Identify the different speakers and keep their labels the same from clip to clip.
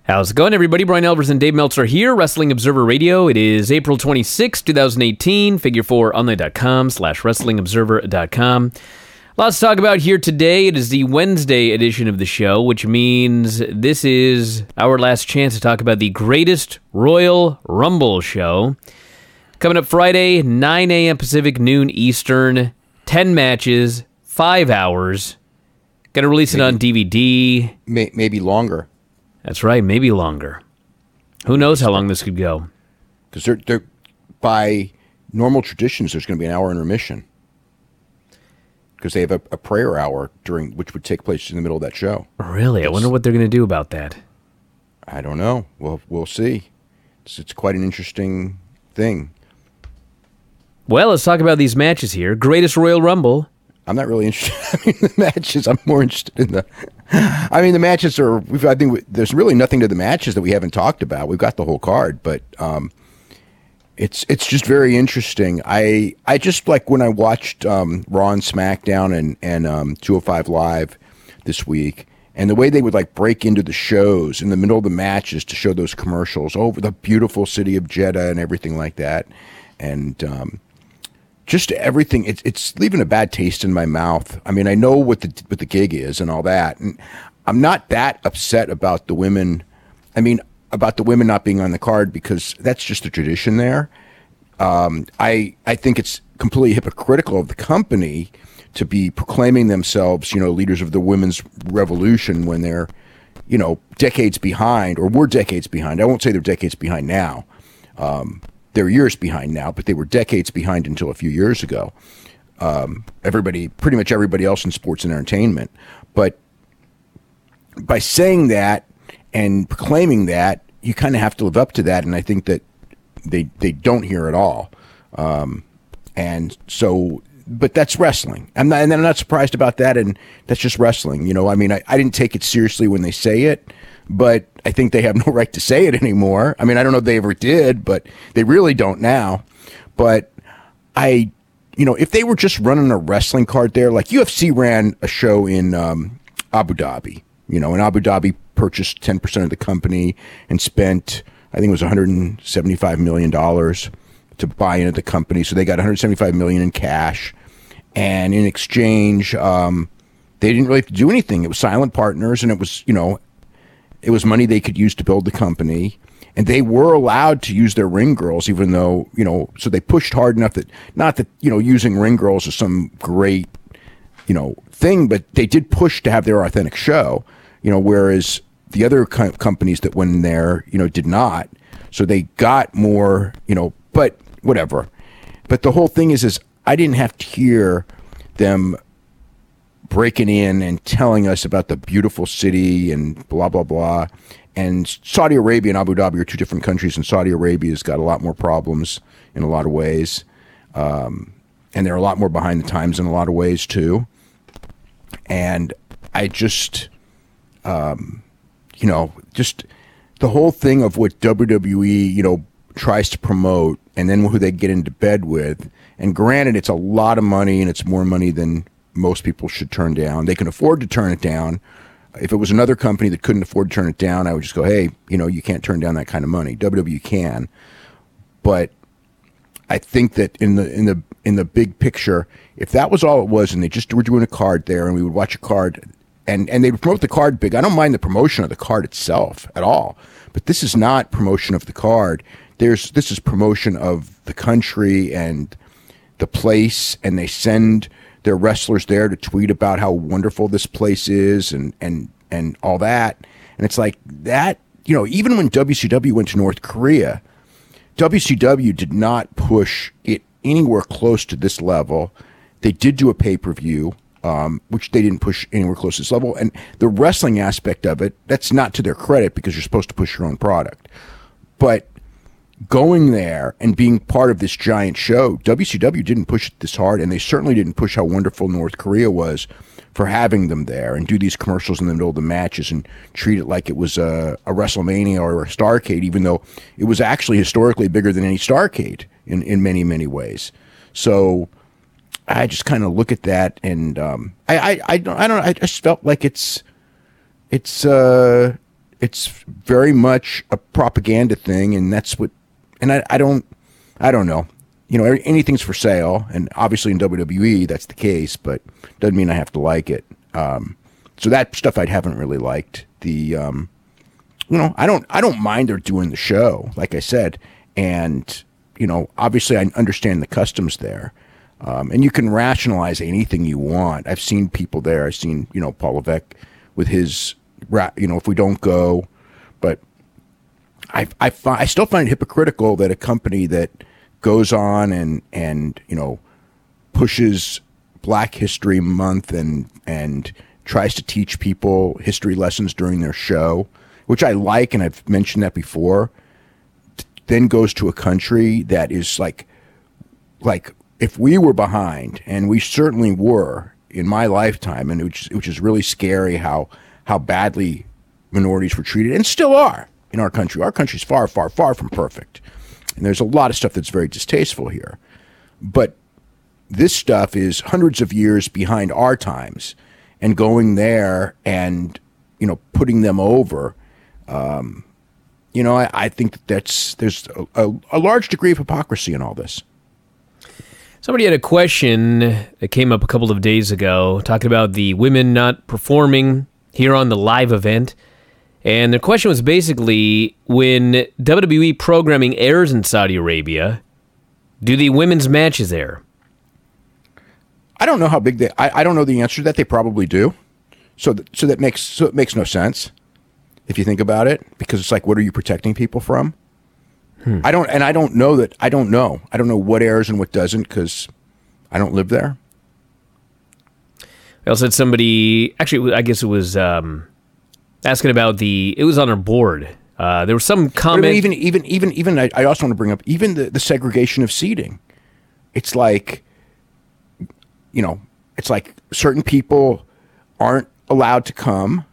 Speaker 1: How's it going, everybody? Brian Alvarez and Dave Meltzer here, Wrestling Observer Radio. It is April 26, 2018, figure4online.com/wrestlingobserver.com. Lots to talk about here today. It is the Wednesday edition of the show, which means this is our last chance to talk about the greatest Royal Rumble show. Coming up Friday, 9 a.m. Pacific, noon Eastern, 10 matches, 5 hours. Going to release it on DVD.
Speaker 2: Maybe longer.
Speaker 1: That's right, maybe longer. Who knows how long this could go?
Speaker 2: Because they're by normal traditions, there's going to be an hour intermission. Because they have a prayer hour which would take place in the middle of that show.
Speaker 1: Really? I wonder what they're going to do about that.
Speaker 2: I don't know. We'll see. It's quite an interesting thing.
Speaker 1: Well, let's talk about these matches here. Greatest Royal Rumble.
Speaker 2: I'm not really interested in the matches. I'm more interested in the matches are, I think there's really nothing to the matches that we haven't talked about. We've got the whole card, but it's just very interesting. I just like when I watched Raw and SmackDown and 205 Live this week, and the way they would like break into the shows in the middle of the matches to show those commercials over the beautiful city of Jeddah and everything like that. And just everything, it's leaving a bad taste in my mouth. I mean, I know what the gig is and all that, and I'm not that upset about the women. I mean, about the women not being on the card because that's just the tradition there. I think it's completely hypocritical of the company to be proclaiming themselves, leaders of the women's revolution when they're, decades behind, or we're decades behind. I won't say they're decades behind now. They're years behind now, but they were decades behind until a few years ago. Pretty much everybody else in sports and entertainment. But by saying that and proclaiming that, you kind of have to live up to that, and I think that they don't hear it all. And so, but that's wrestling. I'm not surprised about that, and that's just wrestling. I mean, I didn't take it seriously when they say it, but I think they have no right to say it anymore. I mean, I don't know if they ever did, but they really don't now. But if they were just running a wrestling card there, like UFC ran a show in Abu Dhabi, and Abu Dhabi purchased 10% of the company and spent, I think it was $175 million to buy into the company. So they got $175 million in cash. And in exchange, they didn't really have to do anything. It was silent partners, and it was, it was money they could use to build the company, and they were allowed to use their ring girls, even though, so they pushed hard enough that, not that, using ring girls is some great, thing, but they did push to have their authentic show, whereas the other companies that went in there, did not. So they got more, but whatever. But the whole thing is I didn't have to hear them breaking in and telling us about the beautiful city and blah, blah, blah. And Saudi Arabia and Abu Dhabi are two different countries, and Saudi Arabia's got a lot more problems in a lot of ways. And they're a lot more behind the times in a lot of ways, too. And I just, just the whole thing of what WWE, tries to promote, and then who they get into bed with. And granted, it's a lot of money, and it's more money than most people should turn down. They can afford to turn it down. If it was another company that couldn't afford to turn it down, I would just go, hey, you can't turn down that kind of money. WWE can. But I think that in the big picture, if that was all it was, and they just were doing a card there, and we would watch a card, and they would promote the card big. I don't mind the promotion of the card itself at all. But this is not promotion of the card. This is promotion of the country and the place, and they send their wrestlers there to tweet about how wonderful this place is and all that. And it's like that, even when WCW went to North Korea, WCW did not push it anywhere close to this level. They did do a pay-per-view, which they didn't push anywhere close to this level. And the wrestling aspect of it, that's not to their credit because you're supposed to push your own product. But going there and being part of this giant show, WCW didn't push it this hard, and they certainly didn't push how wonderful North Korea was for having them there and do these commercials in the middle of the matches and treat it like it was a WrestleMania or a Starrcade, even though it was actually historically bigger than any Starrcade in many, many ways. So I just kind of look at that, and I just felt like it's it's very much a propaganda thing, and that's what. And I don't know. You know, anything's for sale, and obviously in WWE that's the case, but doesn't mean I have to like it. So that stuff I haven't really liked. You know, I don't mind they're doing the show, like I said, and you know, obviously I understand the customs there, and you can rationalize anything you want. I've seen people there. I've seen, you know, Paul Levesque with his, you know, if we don't go, but I still find it hypocritical that a company that goes on and you know, pushes Black History Month and tries to teach people history lessons during their show, which I like, and I've mentioned that before, then goes to a country that is like if we were behind, and we certainly were in my lifetime, and which is really scary how badly minorities were treated and still are in our country. Our country's far, far, far from perfect. And there's a lot of stuff that's very distasteful here. But this stuff is hundreds of years behind our times, and going there and, you know, putting them over, you know, I think there's a large degree of hypocrisy in all this.
Speaker 1: Somebody had a question that came up a couple of days ago talking about the women not performing here on the live event. And the question was basically, when WWE programming airs in Saudi Arabia, do the women's matches air?
Speaker 2: I don't know how big I don't know the answer to that. They probably do. So it makes no sense if you think about it, because it's like, what are you protecting people from? I don't know what airs and what doesn't, because I don't live there.
Speaker 1: I also had somebody, actually, I guess it was asking about it was on our board. There was some comment.
Speaker 2: I mean, even I also want to bring up even the segregation of seating. It's like, you know, it's like certain people aren't allowed to come.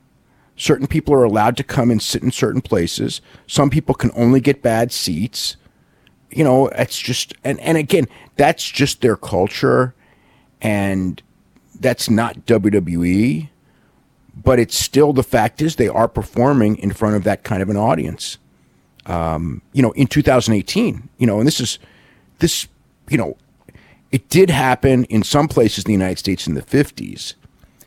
Speaker 2: Certain people are allowed to come and sit in certain places. Some people can only get bad seats. You know, it's just, and again, that's just their culture, and that's not WWE, but it's still, the fact is they are performing in front of that kind of an audience. You know, in 2018, you know, and this, you know, it did happen in some places in the United States in the 50s.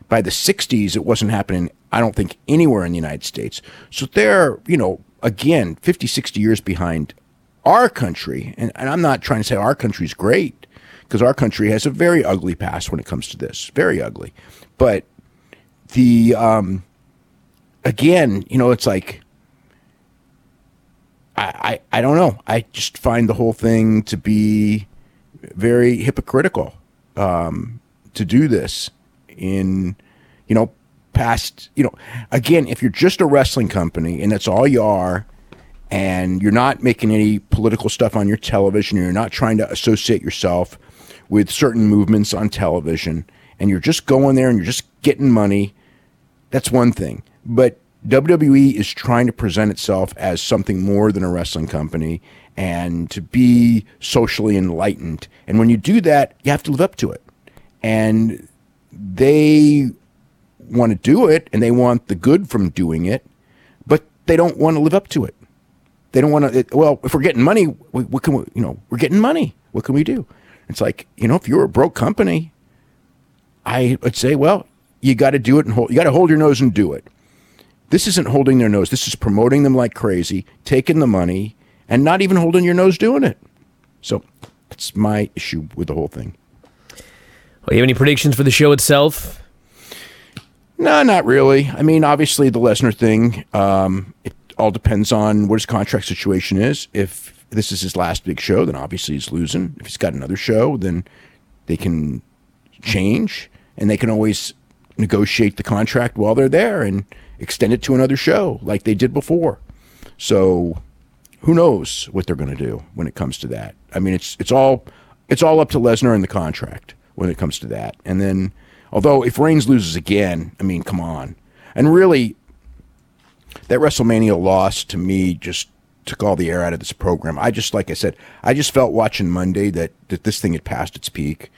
Speaker 2: By the 60s, it wasn't happening, I don't think, anywhere in the United States. So they're, you know, again, 50, 60 years behind our country. And I'm not trying to say our country's great, because our country has a very ugly past when it comes to this. Very ugly. But again, you know, it's like, I don't know. I just find the whole thing to be very hypocritical, to do this in, you know, past, you know, again, if you're just a wrestling company and that's all you are, and you're not making any political stuff on your television, you're not trying to associate yourself with certain movements on television, and you're just going there and you're just getting money, that's one thing. But WWE is trying to present itself as something more than a wrestling company, and to be socially enlightened. And when you do that, you have to live up to it. And they want to do it, and they want the good from doing it, but they don't want to live up to it. They don't want to, well, if we're getting money, what can we, you know, we're getting money. What can we do? It's like, you know, if you're a broke company, I would say, well, you got to do it, and you got to hold your nose and do it. This isn't holding their nose. This is promoting them like crazy, taking the money, and not even holding your nose doing it. So that's my issue with the whole thing.
Speaker 1: Well, you have any predictions for the show itself?
Speaker 2: No, not really. I mean, obviously the Lesnar thing, it all depends on what his contract situation is. If this is his last big show, then obviously he's losing. If he's got another show, then they can change, and they can always negotiate the contract while they're there and extend it to another show like they did before. So who knows what they're going to do when it comes to that. I mean, it's all up to Lesnar and the contract when it comes to that. And then, although if Reigns loses again, I mean, come on. And really, that WrestleMania loss to me just took all the air out of this program. Like I said, I just felt watching Monday that this thing had passed its peak.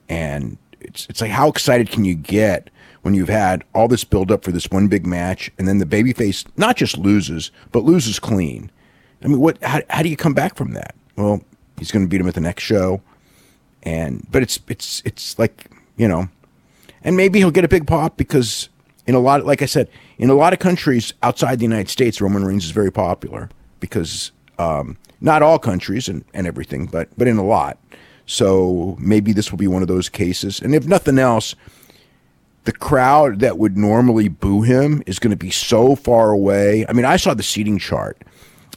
Speaker 2: And it's like, how excited can you get when you've had all this build up for this one big match, and then the babyface not just loses, but loses clean. I mean, how do you come back from that? Well, he's going to beat him at the next show, but it's like, you know, and maybe he'll get a big pop because like I said, in a lot of countries outside the United States, Roman Reigns is very popular because not all countries and everything, but in a lot. So maybe this will be one of those cases. And if nothing else, the crowd that would normally boo him is going to be so far away. I mean, I saw the seating chart,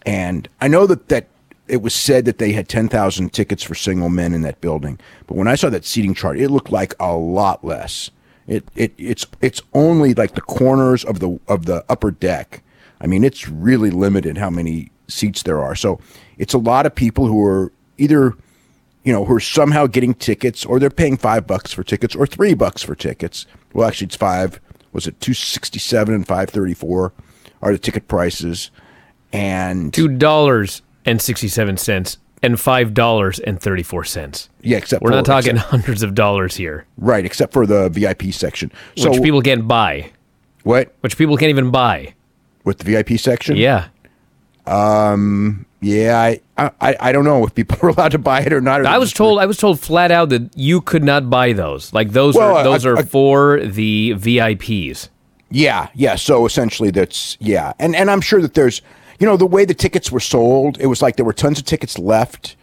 Speaker 2: and I know that it was said that they had 10,000 tickets for single men in that building. But when I saw that seating chart, it looked like a lot less. It's only like the corners of the upper deck. I mean, it's really limited how many seats there are. So it's a lot of people who are either, you know, who are somehow getting tickets, or they're paying $5 for tickets or $3 for tickets. Well, actually, it's $5. Was it $2.67 and $5.34 are the ticket prices, and
Speaker 1: $2.67 and $5.34.
Speaker 2: Yeah,
Speaker 1: we're not talking hundreds of dollars here,
Speaker 2: right? Except for the VIP section,
Speaker 1: which people can't buy.
Speaker 2: What?
Speaker 1: Which people can't even buy.
Speaker 2: With the VIP section?
Speaker 1: Yeah.
Speaker 2: Yeah, I don't know if people are allowed to buy it or not. Or
Speaker 1: I was told flat out that you could not buy those. Like those are for the VIPs.
Speaker 2: Yeah. So essentially, that's and I'm sure that there's, you know, the way the tickets were sold, it was like there were tons of tickets left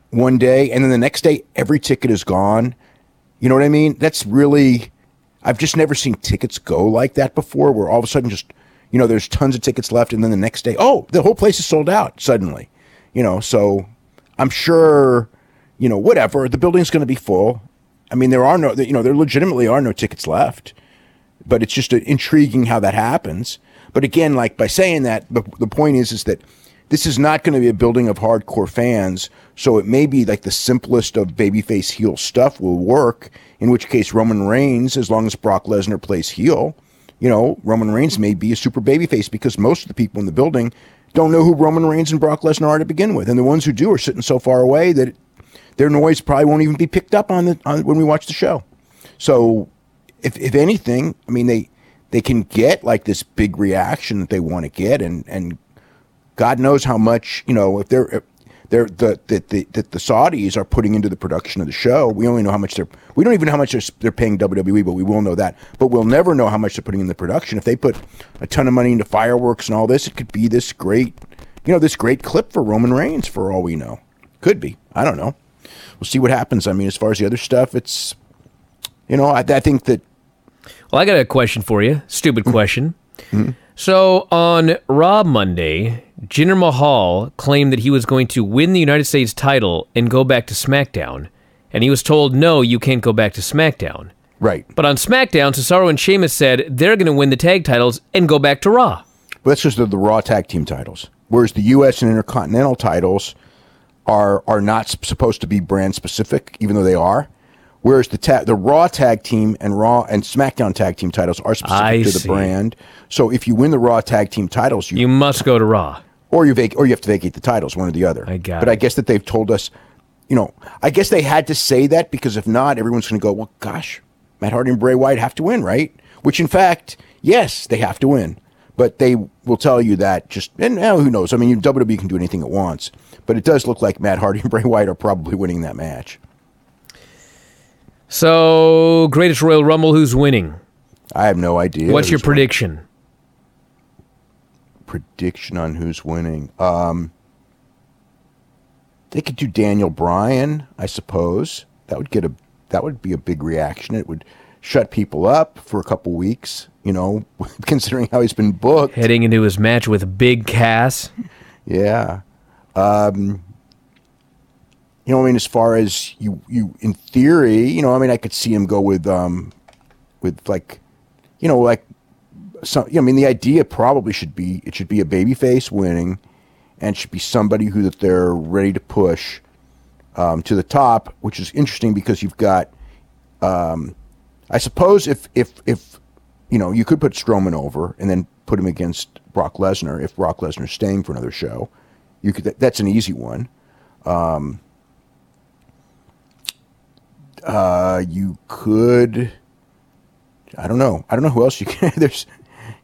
Speaker 2: one day, and then the next day every ticket is gone. You know what I mean? That's really, I've just never seen tickets go like that before, where all of a sudden just, you know, there's tons of tickets left, and then the next day, oh, the whole place is sold out suddenly. You know, so I'm sure, you know, whatever, the building's going to be full. I mean, there legitimately are no tickets left, but it's just intriguing how that happens. But again, like by saying that, the point is that this is not going to be a building of hardcore fans, so it may be like the simplest of babyface heel stuff will work, in which case Roman Reigns, as long as Brock Lesnar plays heel, you know, Roman Reigns may be a super babyface because most of the people in the building don't know who Roman Reigns and Brock Lesnar are to begin with. And the ones who do are sitting so far away that their noise probably won't even be picked up on when we watch the show. So if anything, I mean, they can get like this big reaction that they want to get, and God knows how much, you know, if the Saudis are putting into the production of the show. We only know how much we don't even know how much they're paying WWE, but we will know that. But we'll never know how much they're putting in the production. If they put a ton of money into fireworks and all this, it could be this great, you know, this great clip for Roman Reigns for all we know. Could be. I don't know. We'll see what happens. I mean, as far as the other stuff, it's, you know, I think that.
Speaker 1: Well, I got a question for you. Stupid question. Mm-hmm. So on Raw Monday, Jinder Mahal claimed that he was going to win the United States title and go back to SmackDown. And he was told, no, you can't go back to SmackDown.
Speaker 2: Right.
Speaker 1: But on SmackDown, Cesaro and Sheamus said they're going to win the tag titles and go back to Raw.
Speaker 2: Well, that's just the Raw tag team titles. Whereas the U.S. and Intercontinental titles are not supposed to be brand specific, even though they are. Whereas the Raw tag team and Raw and SmackDown tag team titles are specific to the brand. So if you win the Raw tag team titles, you must
Speaker 1: go to Raw,
Speaker 2: or you have to vacate the titles, one or the other. But I guess that they've told us, you know, I guess they had to say that because if not, everyone's going to go, well, gosh, Matt Hardy and Bray Wyatt have to win, right? Which in fact, yes, they have to win, but they will tell you that and who knows? I mean, WWE can do anything it wants, but it does look like Matt Hardy and Bray Wyatt are probably winning that match.
Speaker 1: So, Greatest Royal Rumble, who's winning?
Speaker 2: I have no idea.
Speaker 1: What's your prediction?
Speaker 2: Prediction on who's winning? They could do Daniel Bryan, I suppose. That would be a big reaction. It would shut people up for a couple weeks, you know, considering how he's been booked.
Speaker 1: Heading into his match with Big Cass.
Speaker 2: Yeah. You know, I mean, as far as you in theory, you know, I mean, I could see him go with like, you know, like some. I mean, the idea probably should be a babyface winning, and should be somebody that they're ready to push to the top, which is interesting because you've got. I suppose if you know, you could put Strowman over and then put him against Brock Lesnar if Brock Lesnar's staying for another show. You could. That's an easy one. You could, I don't know. I don't know who else you can. There's,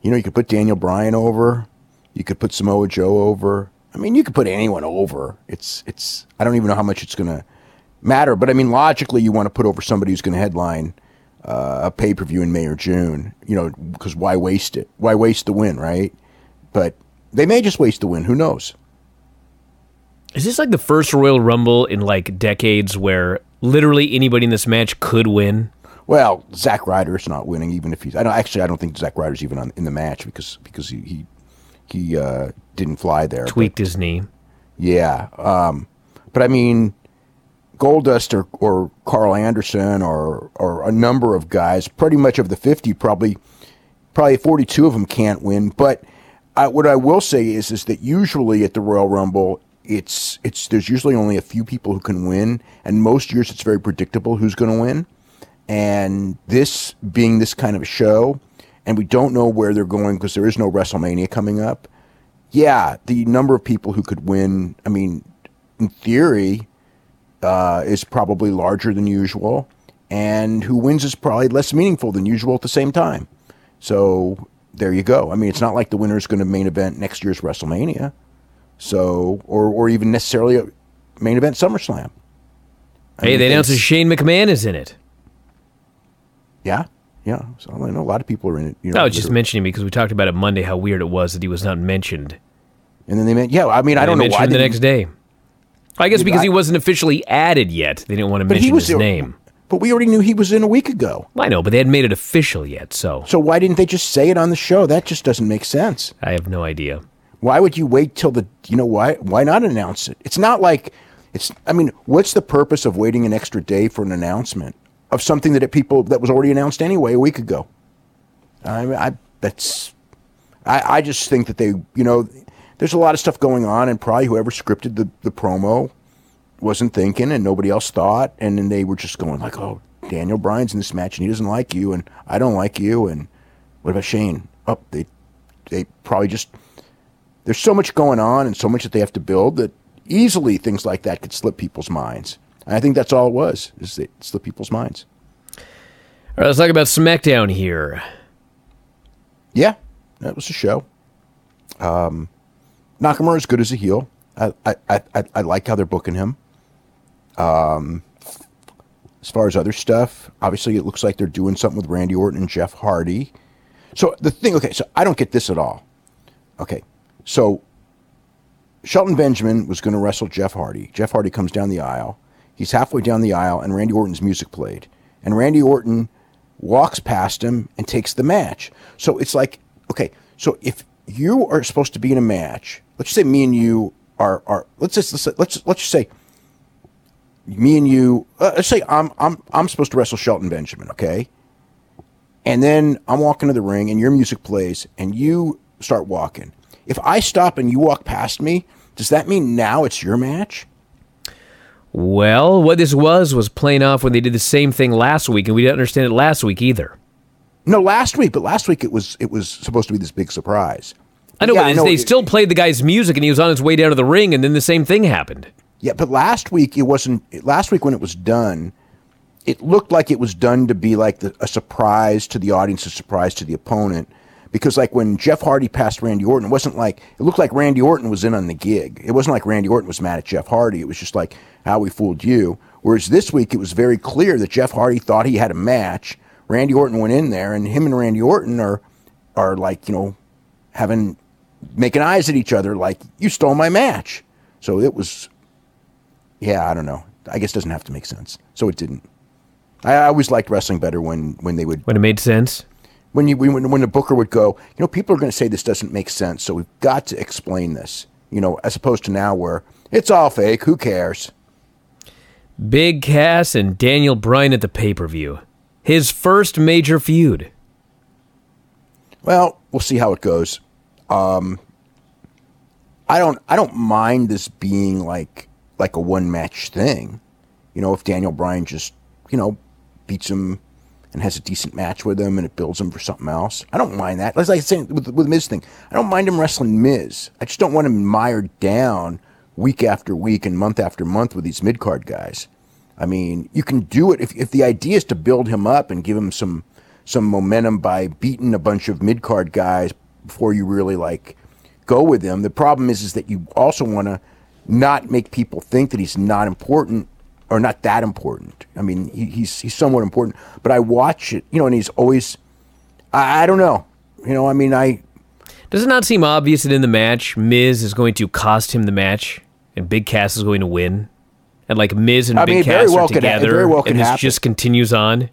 Speaker 2: you could put Daniel Bryan over. You could put Samoa Joe over. I mean, you could put anyone over. It's. I don't even know how much it's going to matter. But I mean, logically, you want to put over somebody who's going to headline a pay-per-view in May or June. Because why waste it? Why waste the win, right? But they may just waste the win. Who knows?
Speaker 1: Is this like the first Royal Rumble in like decades where literally anybody in this match could win?
Speaker 2: Well, Zack Ryder's not winning, even if he's. I don't think Zack Ryder's even in the match because he didn't fly there.
Speaker 1: Tweaked his knee.
Speaker 2: Yeah, but I mean, Goldust or Carl Anderson or a number of guys, pretty much of the 50, probably 42 of them can't win. But what I will say is that usually at the Royal Rumble, there's usually only a few people who can win, and most years it's very predictable who's going to win. And this being this kind of a show, and we don't know where they're going because there is no WrestleMania coming up. Yeah, the number of people who could win, I mean, in theory, is probably larger than usual, and who wins is probably less meaningful than usual at the same time. So there you go. I mean, it's not like the winner is going to main event next year's WrestleMania. So, or even necessarily a main event SummerSlam.
Speaker 1: Hey, they announced that Shane McMahon is in it.
Speaker 2: Yeah. So I know a lot of people are in it.
Speaker 1: I was just mentioning because we talked about it Monday how weird it was that he was not mentioned.
Speaker 2: And then they meant, I mean, I don't know why.
Speaker 1: The next day. I guess because he wasn't officially added yet. They didn't want to mention his name.
Speaker 2: But we already knew he was in a week ago.
Speaker 1: I know, but they hadn't made it official yet, so.
Speaker 2: So why didn't they just say it on the show? That just doesn't make sense.
Speaker 1: I have no idea.
Speaker 2: Why would you wait till why not announce it? It's not like I mean, what's the purpose of waiting an extra day for an announcement of something that was already announced anyway a week ago? I just think that they, there's a lot of stuff going on, and probably whoever scripted the promo wasn't thinking, and nobody else thought, and then they were just going like, oh, Daniel Bryan's in this match, and he doesn't like you, and I don't like you, and what about Shane? Oh, they probably just. There's so much going on and so much that they have to build that easily things like that could slip people's minds. And I think that's all it was, is it slip people's minds.
Speaker 1: All right, let's talk about SmackDown here.
Speaker 2: Yeah, that was a show. Nakamura is good as a heel. I like how they're booking him. As far as other stuff, obviously it looks like they're doing something with Randy Orton and Jeff Hardy. So so I don't get this at all. Okay. So, Shelton Benjamin was going to wrestle Jeff Hardy. Jeff Hardy comes down the aisle. He's halfway down the aisle, and Randy Orton's music played. And Randy Orton walks past him and takes the match. So it's like, okay, so if you are supposed to be in a match, let's say me and you are let's just say me and you. Let's say I'm supposed to wrestle Shelton Benjamin, okay? And then I'm walking to the ring, and your music plays, and you start walking. If I stop and you walk past me, does that mean now it's your match?
Speaker 1: Well, what this was playing off when they did the same thing last week, and we didn't understand it last week either.
Speaker 2: No, last week it was supposed to be this big surprise.
Speaker 1: I know, but they still played the guy's music, and he was on his way down to the ring, and then the same thing happened.
Speaker 2: Yeah, but last week it wasn't. Last week when it was done, it looked like it was done to be like a surprise to the audience, a surprise to the opponent. Because like when Jeff Hardy passed Randy Orton, it looked like Randy Orton was in on the gig. It wasn't like Randy Orton was mad at Jeff Hardy. It was just like, how we fooled you. Whereas this week, it was very clear that Jeff Hardy thought he had a match. Randy Orton went in there, and him and Randy Orton are like, making eyes at each other like, you stole my match. So it was, I don't know. I guess it doesn't have to make sense. So it didn't. I always liked wrestling better when it made sense. When the booker would go, people are going to say this doesn't make sense, so we've got to explain this, as opposed to now where it's all fake, who cares?
Speaker 1: Big Cass and Daniel Bryan at the pay-per-view. His first major feud.
Speaker 2: Well, we'll see how it goes. I don't mind this being like a one-match thing. If Daniel Bryan just, beats him and has a decent match with him, and it builds him for something else. I don't mind that. Like I was saying with Miz thing, I don't mind him wrestling Miz. I just don't want him mired down week after week and month after month with these mid-card guys. I mean, you can do it if the idea is to build him up and give him some some momentum by beating a bunch of mid-card guys before you really like go with him. The problem is that you also want to not make people think that he's not important or not that important. I mean, he's somewhat important, but I watch it, and he's always, I don't know, I mean,
Speaker 1: Does it not seem obvious that in the match, Miz is going to cost him the match and Big Cass is going to win? And like Miz and Big Cass are together and this just continues on?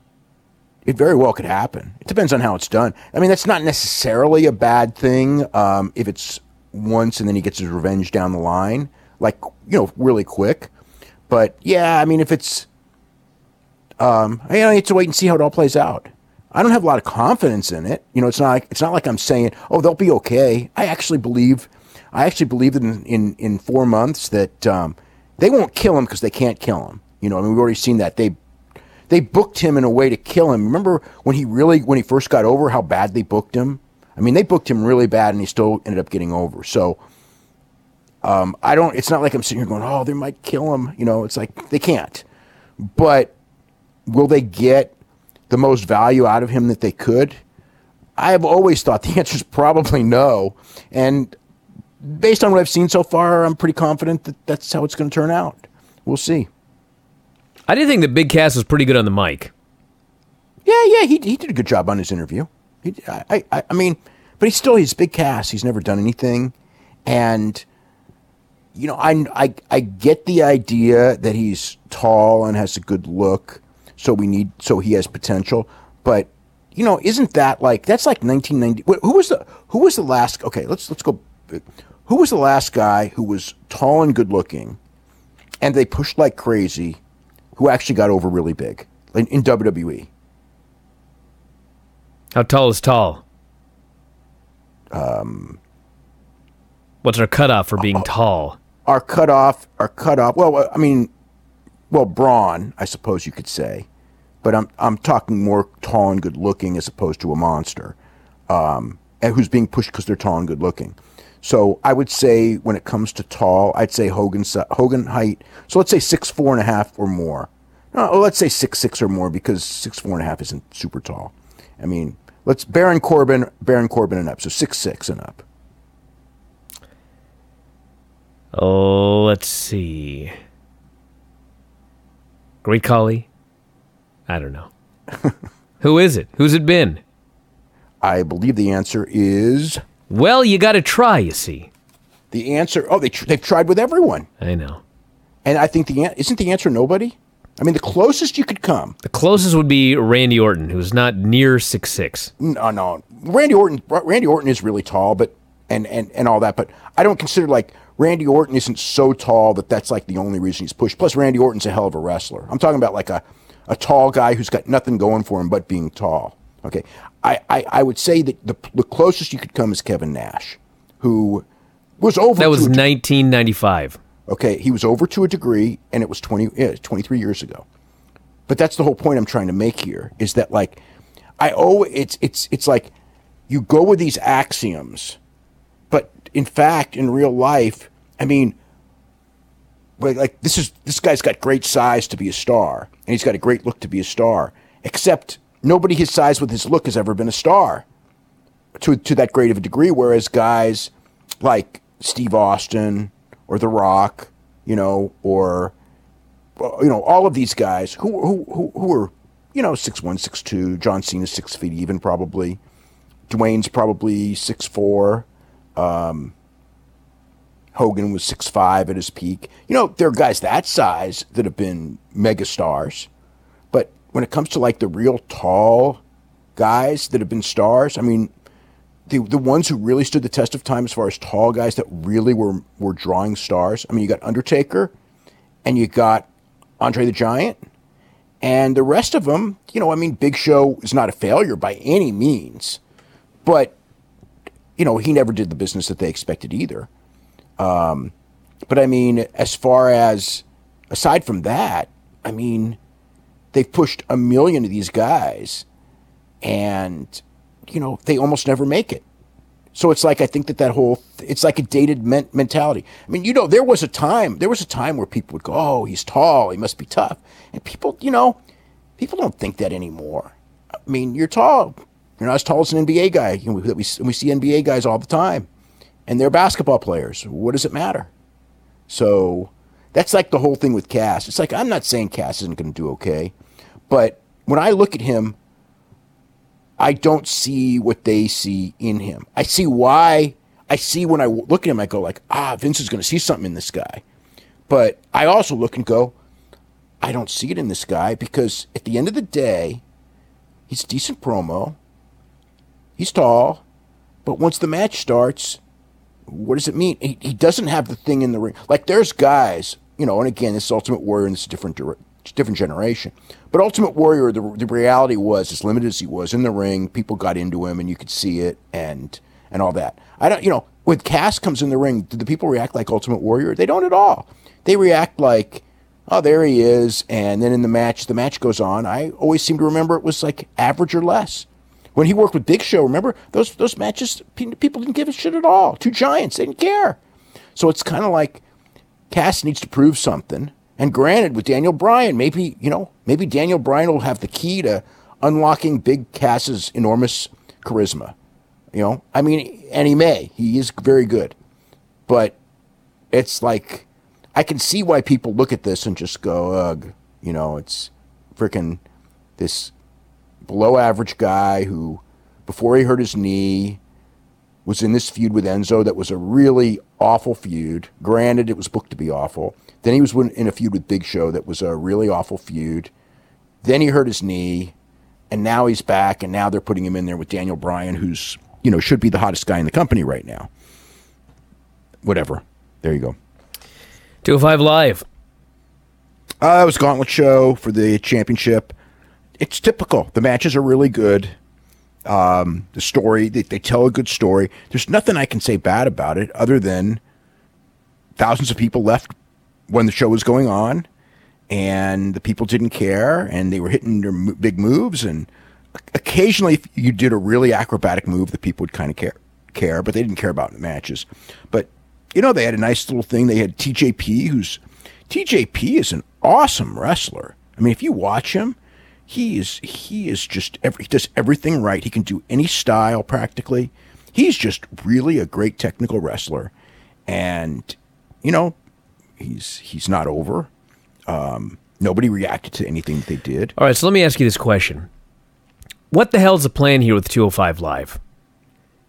Speaker 2: It very well could happen. It depends on how it's done. I mean, that's not necessarily a bad thing if it's once and then he gets his revenge down the line, like, really quick. But yeah, I mean, if it's, I have to wait and see how it all plays out. I don't have a lot of confidence in it. It's not like I'm saying, oh, they'll be okay. I actually believe that in 4 months that they won't kill him because they can't kill him. I mean, we've already seen that. They booked him in a way to kill him. Remember when he first got over, how bad they booked him? I mean, they booked him really bad and he still ended up getting over. So it's not like I'm sitting here going, oh, they might kill him. It's like they can't. But will they get the most value out of him that they could? I have always thought the answer is probably no. And based on what I've seen so far, I'm pretty confident that that's how it's going to turn out. We'll see.
Speaker 1: I did think that Big Cass was pretty good on the mic.
Speaker 2: Yeah, he did a good job on his interview. I mean, but he's Big Cass. He's never done anything. And, I get the idea that he's tall and has a good look. So he has potential, but isn't that that's like 1990? Who was the last? Okay, let's go. Who was the last guy who was tall and good looking, and they pushed like crazy, who actually got over really big in WWE?
Speaker 1: How tall is tall? What's our cutoff for being tall?
Speaker 2: Our cutoff. Well, I mean, Braun, I suppose you could say. But I'm talking more tall and good looking as opposed to a monster, and who's being pushed because they're tall and good looking. So I would say when it comes to tall, I'd say Hogan height. So let's say 6'4.5" or more. No, let's say 6'6" or more because 6'4.5" isn't super tall. I mean, let's Baron Corbin and up. So 6'6" and up.
Speaker 1: Oh, let's see. Great Khali? I don't know. Who is it? Who's it been?
Speaker 2: I believe the answer is...
Speaker 1: Well, you got to try, you see.
Speaker 2: The answer... Oh, they've tried with everyone.
Speaker 1: I know.
Speaker 2: And I think isn't the answer nobody? I mean, the closest you could come...
Speaker 1: The closest would be Randy Orton, who's not near 6'6".
Speaker 2: No. Randy Orton is really tall, but and all that, but I don't consider Randy Orton isn't so tall that's like the only reason he's pushed. Plus, Randy Orton's a hell of a wrestler. I'm talking about like a tall guy who's got nothing going for him but being tall. Okay, I would say that the closest you could come is Kevin Nash, who was over.
Speaker 1: That was 1995.
Speaker 2: Okay, he was over to a degree, and it was 23 years ago. But that's the whole point I'm trying to make here, is that it's like you go with these axioms, but in fact, in real life, I mean, this guy's got great size to be a star, and he's got a great look to be a star, except nobody his size with his look has ever been a star to that great of a degree, whereas guys Steve Austin or The Rock, or all of these guys who are 6'1", 6'2", John Cena's 6 feet even probably, Dwayne's probably 6'4", Hogan was 6'5" at his peak. There are guys that size that have been megastars, but when it comes to the real tall guys that have been stars, I mean, the ones who really stood the test of time as far as tall guys that really were drawing stars. I mean, you got Undertaker, and you got Andre the Giant, and the rest of them. I mean, Big Show is not a failure by any means, but he never did the business that they expected either. But I mean, aside from that, I mean, they've pushed 1 million of these guys, and they almost never make it. So it's I think it's like a dated mentality. I mean, there was a time where people would go, oh, he's tall, he must be tough. And people don't think that anymore. I mean, you're tall. You're not as tall as an NBA guy. You know, we see NBA guys all the time, and they're basketball players. What does it matter? So that's like the whole thing with Cass. It's like, I'm not saying Cass isn't going to do okay, but when I look at him, I don't see what they see in him. I see why. I see when I look at him, I go like, Vince is going to see something in this guy. But I also look and go, I don't see it in this guy, because at the end of the day, he's a decent promo. He's tall. But once the match starts, what does it mean? He doesn't have the thing in the ring. Like, there's guys, you know, and again, this is Ultimate Warrior, and this is a different generation. But Ultimate Warrior, the reality was, as limited as he was in the ring, people got into him, and you could see it, and all that. I don't, you know, when Cass comes in the ring, do the people react like Ultimate Warrior? They don't at all. They react like, oh, there he is, and then in the match goes on. I always seem to remember it was like average or less. When he worked with Big Show, remember, those matches, people didn't give a shit at all. Two giants, they didn't care. So it's kind of like Cass needs to prove something. And granted, with Daniel Bryan, maybe Daniel Bryan will have the key to unlocking Big Cass's enormous charisma. You know, I mean, and he may. He is very good. But it's like, I can see why people look at this and just go, ugh, you know, it's freaking this below average guy who, before he hurt his knee, was in this feud with Enzo that was a really awful feud. Granted, it was booked to be awful. Then he was in a feud with Big Show that was a really awful feud. Then he hurt his knee, and now he's back, and now they're putting him in there with Daniel Bryan, who's, you know, should be the hottest guy in the company right now. Whatever. There you go.
Speaker 1: 205 Live.
Speaker 2: It was a gauntlet show for the championship. It's typical. The matches are really good. The story, they tell a good story. There's nothing I can say bad about it other than thousands of people left when the show was going on, and the people didn't care, and they were hitting their big moves, and occasionally if you did a really acrobatic move, the people would kind of care, but they didn't care about the matches. But, you know, they had a nice little thing. They had TJP, TJP is an awesome wrestler. I mean, if you watch him, he is just, he does everything right. He can do any style practically. He's just really a great technical wrestler. And, you know, he's not over. Nobody reacted to anything that they did.
Speaker 1: All right, so let me ask you this question. What the hell's the plan here with 205 Live?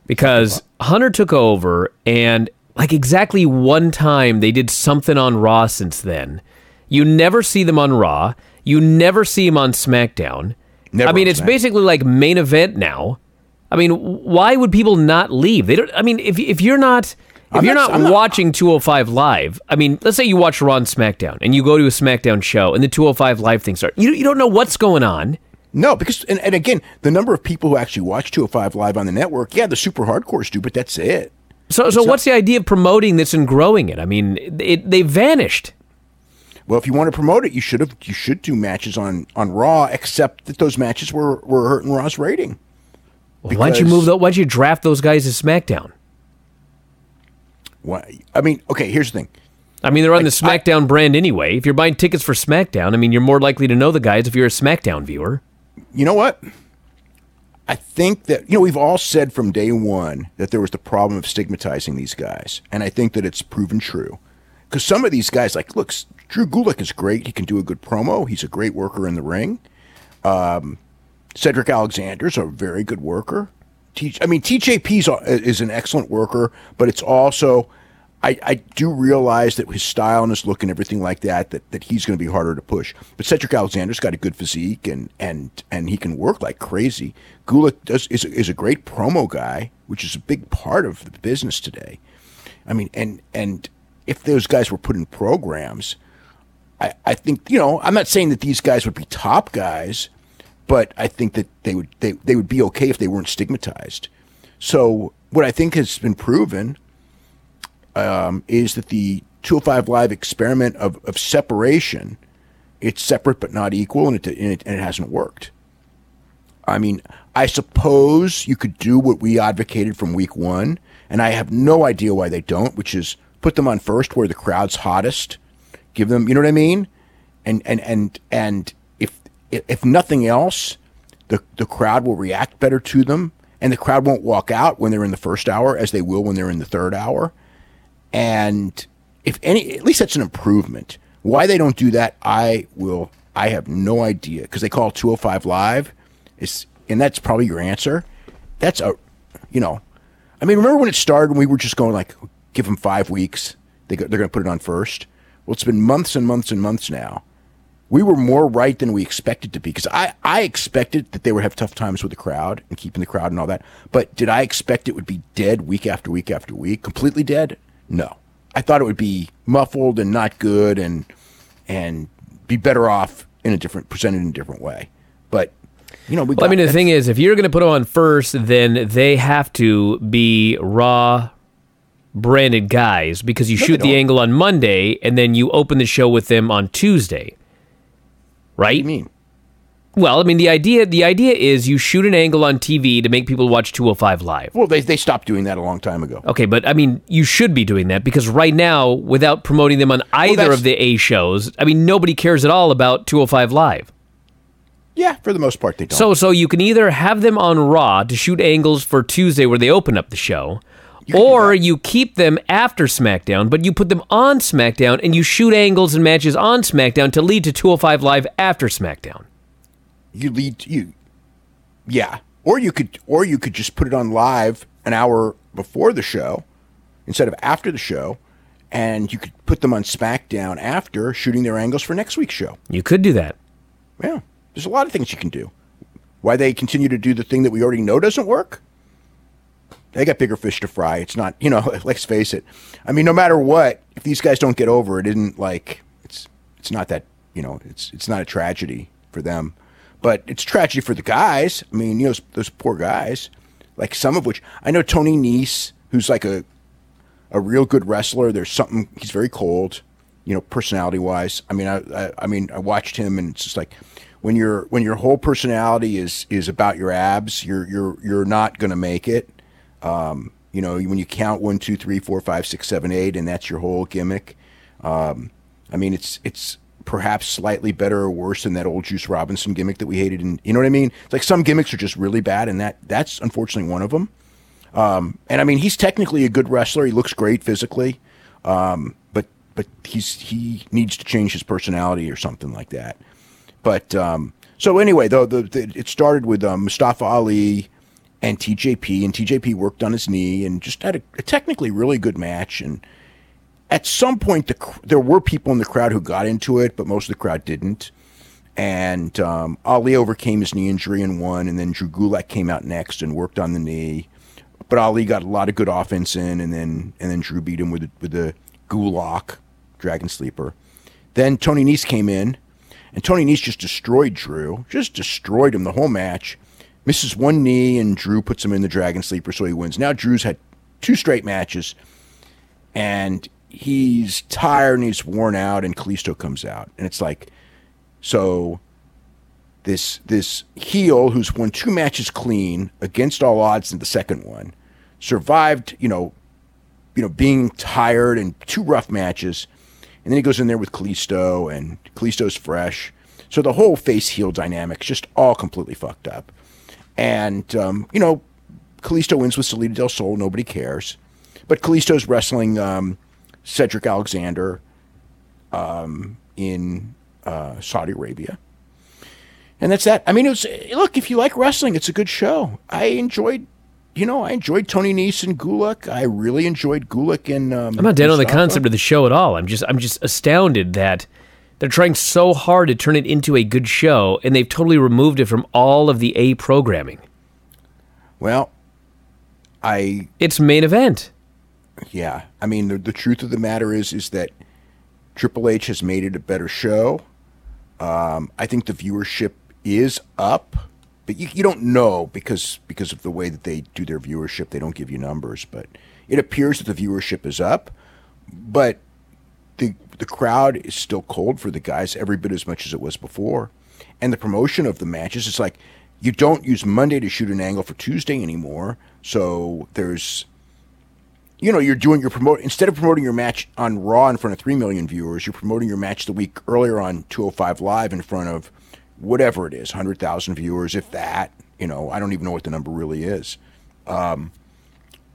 Speaker 1: Because Hunter took over, and like exactly one time they did something on Raw since then. You never see them on Raw. You never see them on SmackDown.
Speaker 2: Never.
Speaker 1: I mean, it's basically like main event now. I mean, why would people not leave? They don't. I mean, if you're not watching 205 Live, I mean, let's say you watch Raw and SmackDown, and you go to a SmackDown show, and the 205 Live thing starts. You don't know what's going on.
Speaker 2: No, because, and again, the number of people who actually watch 205 Live on the network, yeah, the super hardcores do, but that's it.
Speaker 1: So what's the idea of promoting this and growing it? I mean, they vanished.
Speaker 2: Well, if you want to promote it, you should do matches on Raw, except that those matches were hurting Raw's rating.
Speaker 1: Well, why don't you draft those guys to SmackDown?
Speaker 2: Why? I mean, okay, here's the thing.
Speaker 1: I mean, they're on the SmackDown brand anyway. If you're buying tickets for SmackDown, I mean, you're more likely to know the guys if you're a SmackDown viewer.
Speaker 2: You know what? I think that, you know, we've all said from day one that there was the problem of stigmatizing these guys. And I think that it's proven true. Because some of these guys, like, look, Drew Gulak is great. He can do a good promo. He's a great worker in the ring. Cedric Alexander's a very good worker. TJP is an excellent worker, but it's also, I do realize that his style and his look and everything like that he's going to be harder to push. But Cedric Alexander's got a good physique and he can work like crazy. Gulak is a great promo guy, which is a big part of the business today. I mean, and if those guys were put in programs, I think, you know, I'm not saying that these guys would be top guys, but I think that they would be okay if they weren't stigmatized. So what I think has been proven is that the 205 Live experiment of separation, it's separate but not equal, and it hasn't worked. I mean, I suppose you could do what we advocated from week one, and I have no idea why they don't, which is put them on first where the crowd's hottest. Give them, you know what I mean? And if nothing else, the crowd will react better to them, and the crowd won't walk out when they're in the first hour as they will when they're in the third hour. And if any, at least that's an improvement. Why they don't do that, I have no idea, because they call it 205 Live, and that's probably your answer. That's remember when it started and we were just going like, give them 5 weeks, they're going to put it on first? Well, it's been months and months and months now. We were more right than we expected to be, because I expected that they would have tough times with the crowd and keeping the crowd and all that. But did I expect it would be dead week after week after week, completely dead? No. I thought it would be muffled and not good and be better off presented in a different way. But,
Speaker 1: the thing is, if you're going to put them on first, then they have to be Raw branded guys, because you shoot the angle on Monday and then you open the show with them on Tuesday. Right?
Speaker 2: What do you mean?
Speaker 1: Well, the idea is you shoot an angle on TV to make people watch 205 Live.
Speaker 2: Well, they stopped doing that a long time ago.
Speaker 1: Okay, but you should be doing that, because right now, without promoting them on either of the A shows, nobody cares at all about 205 Live.
Speaker 2: Yeah, for the most part, they don't.
Speaker 1: So you can either have them on Raw to shoot angles for Tuesday where they open up the show, or you keep them after SmackDown, but you put them on SmackDown and you shoot angles and matches on SmackDown to lead to 205 Live after SmackDown.
Speaker 2: Yeah. Or you could just put it on live an hour before the show instead of after the show, and you could put them on SmackDown after, shooting their angles for next week's show.
Speaker 1: You could do that.
Speaker 2: Yeah. There's a lot of things you can do. Why they continue to do the thing that we already know doesn't work? They got bigger fish to fry. It's not, let's face it. No matter what, if these guys don't get over it, isn't like, it's not that, it's not a tragedy for them. But it's tragedy for the guys. Those poor guys, like some of which, I know Tony Nese, who's like a real good wrestler. There's something, he's very cold, personality-wise. I watched him, and it's just like, when your whole personality is about your abs, you're not going to make it. When you count 1, 2, 3, 4, 5, 6, 7, 8, and that's your whole gimmick. It's perhaps slightly better or worse than that old Juice Robinson gimmick that we hated. And you know what I mean? It's like some gimmicks are just really bad, and that's unfortunately one of them. He's technically a good wrestler. He looks great physically, but he needs to change his personality or something like that. But so anyway, though, it started with Mustafa Ali and TJP, and TJP worked on his knee and just had a technically really good match. And at some point, there were people in the crowd who got into it, but most of the crowd didn't. And Ali overcame his knee injury and won, and then Drew Gulak came out next and worked on the knee. But Ali got a lot of good offense in, and then Drew beat him with the Gulak, Dragon Sleeper. Then Tony Nese came in, and Tony Nese just destroyed Drew, just destroyed him the whole match. Misses one knee, and Drew puts him in the Dragon Sleeper, so he wins. Now Drew's had 2 straight matches, and he's tired and he's worn out, and Kalisto comes out. And it's like, so this heel who's won 2 matches clean against all odds in the second one, survived, being tired and 2 rough matches, and then he goes in there with Kalisto, and Kalisto's fresh. So the whole face-heel dynamic's just all completely fucked up. And, Kalisto wins with Salida del Sol. Nobody cares. But Kalisto's wrestling Cedric Alexander in Saudi Arabia. And that's that. Look, if you like wrestling, it's a good show. I enjoyed Tony Nese and Gulak. I really enjoyed Gulak and
Speaker 1: I'm not down on the concept of the show at all. I'm just astounded that they're trying so hard to turn it into a good show, and they've totally removed it from all of the A programming.
Speaker 2: Well,
Speaker 1: it's main event.
Speaker 2: Yeah. The truth of the matter is that Triple H has made it a better show. I think the viewership is up, but you don't know because of the way that they do their viewership. They don't give you numbers, but it appears that the viewership is up. But the crowd is still cold for the guys every bit as much as it was before. And the promotion of the matches, it's like you don't use Monday to shoot an angle for Tuesday anymore. So there's, instead of promoting your match on Raw in front of 3 million viewers, you're promoting your match the week earlier on 205 Live in front of whatever it is, 100,000 viewers, if that. I don't even know what the number really is.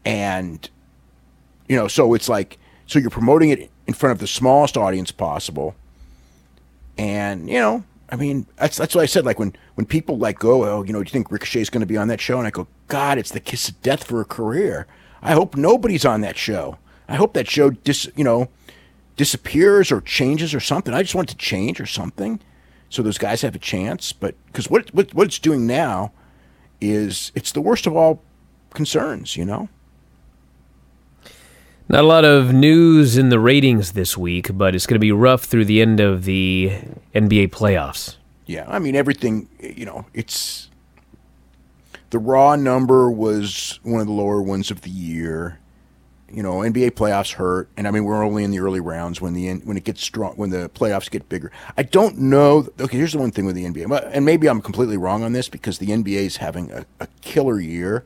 Speaker 2: And, so it's like, so you're promoting it in front of the smallest audience possible. And, that's what I said. Like when people go, oh, do you think Ricochet's going to be on that show? And I go, God, it's the kiss of death for a career. I hope nobody's on that show. I hope that show disappears or changes or something. I just want it to change or something so those guys have a chance. But because what it's doing now is it's the worst of all concerns,
Speaker 1: Not a lot of news in the ratings this week, but it's going to be rough through the end of the NBA playoffs.
Speaker 2: Yeah, I mean, everything, it's... The Raw number was one of the lower ones of the year. NBA playoffs hurt, and I mean, we're only in the early rounds when it gets strong, when the playoffs get bigger. I don't know... Okay, here's the one thing with the NBA, and maybe I'm completely wrong on this because the NBA is having a killer year.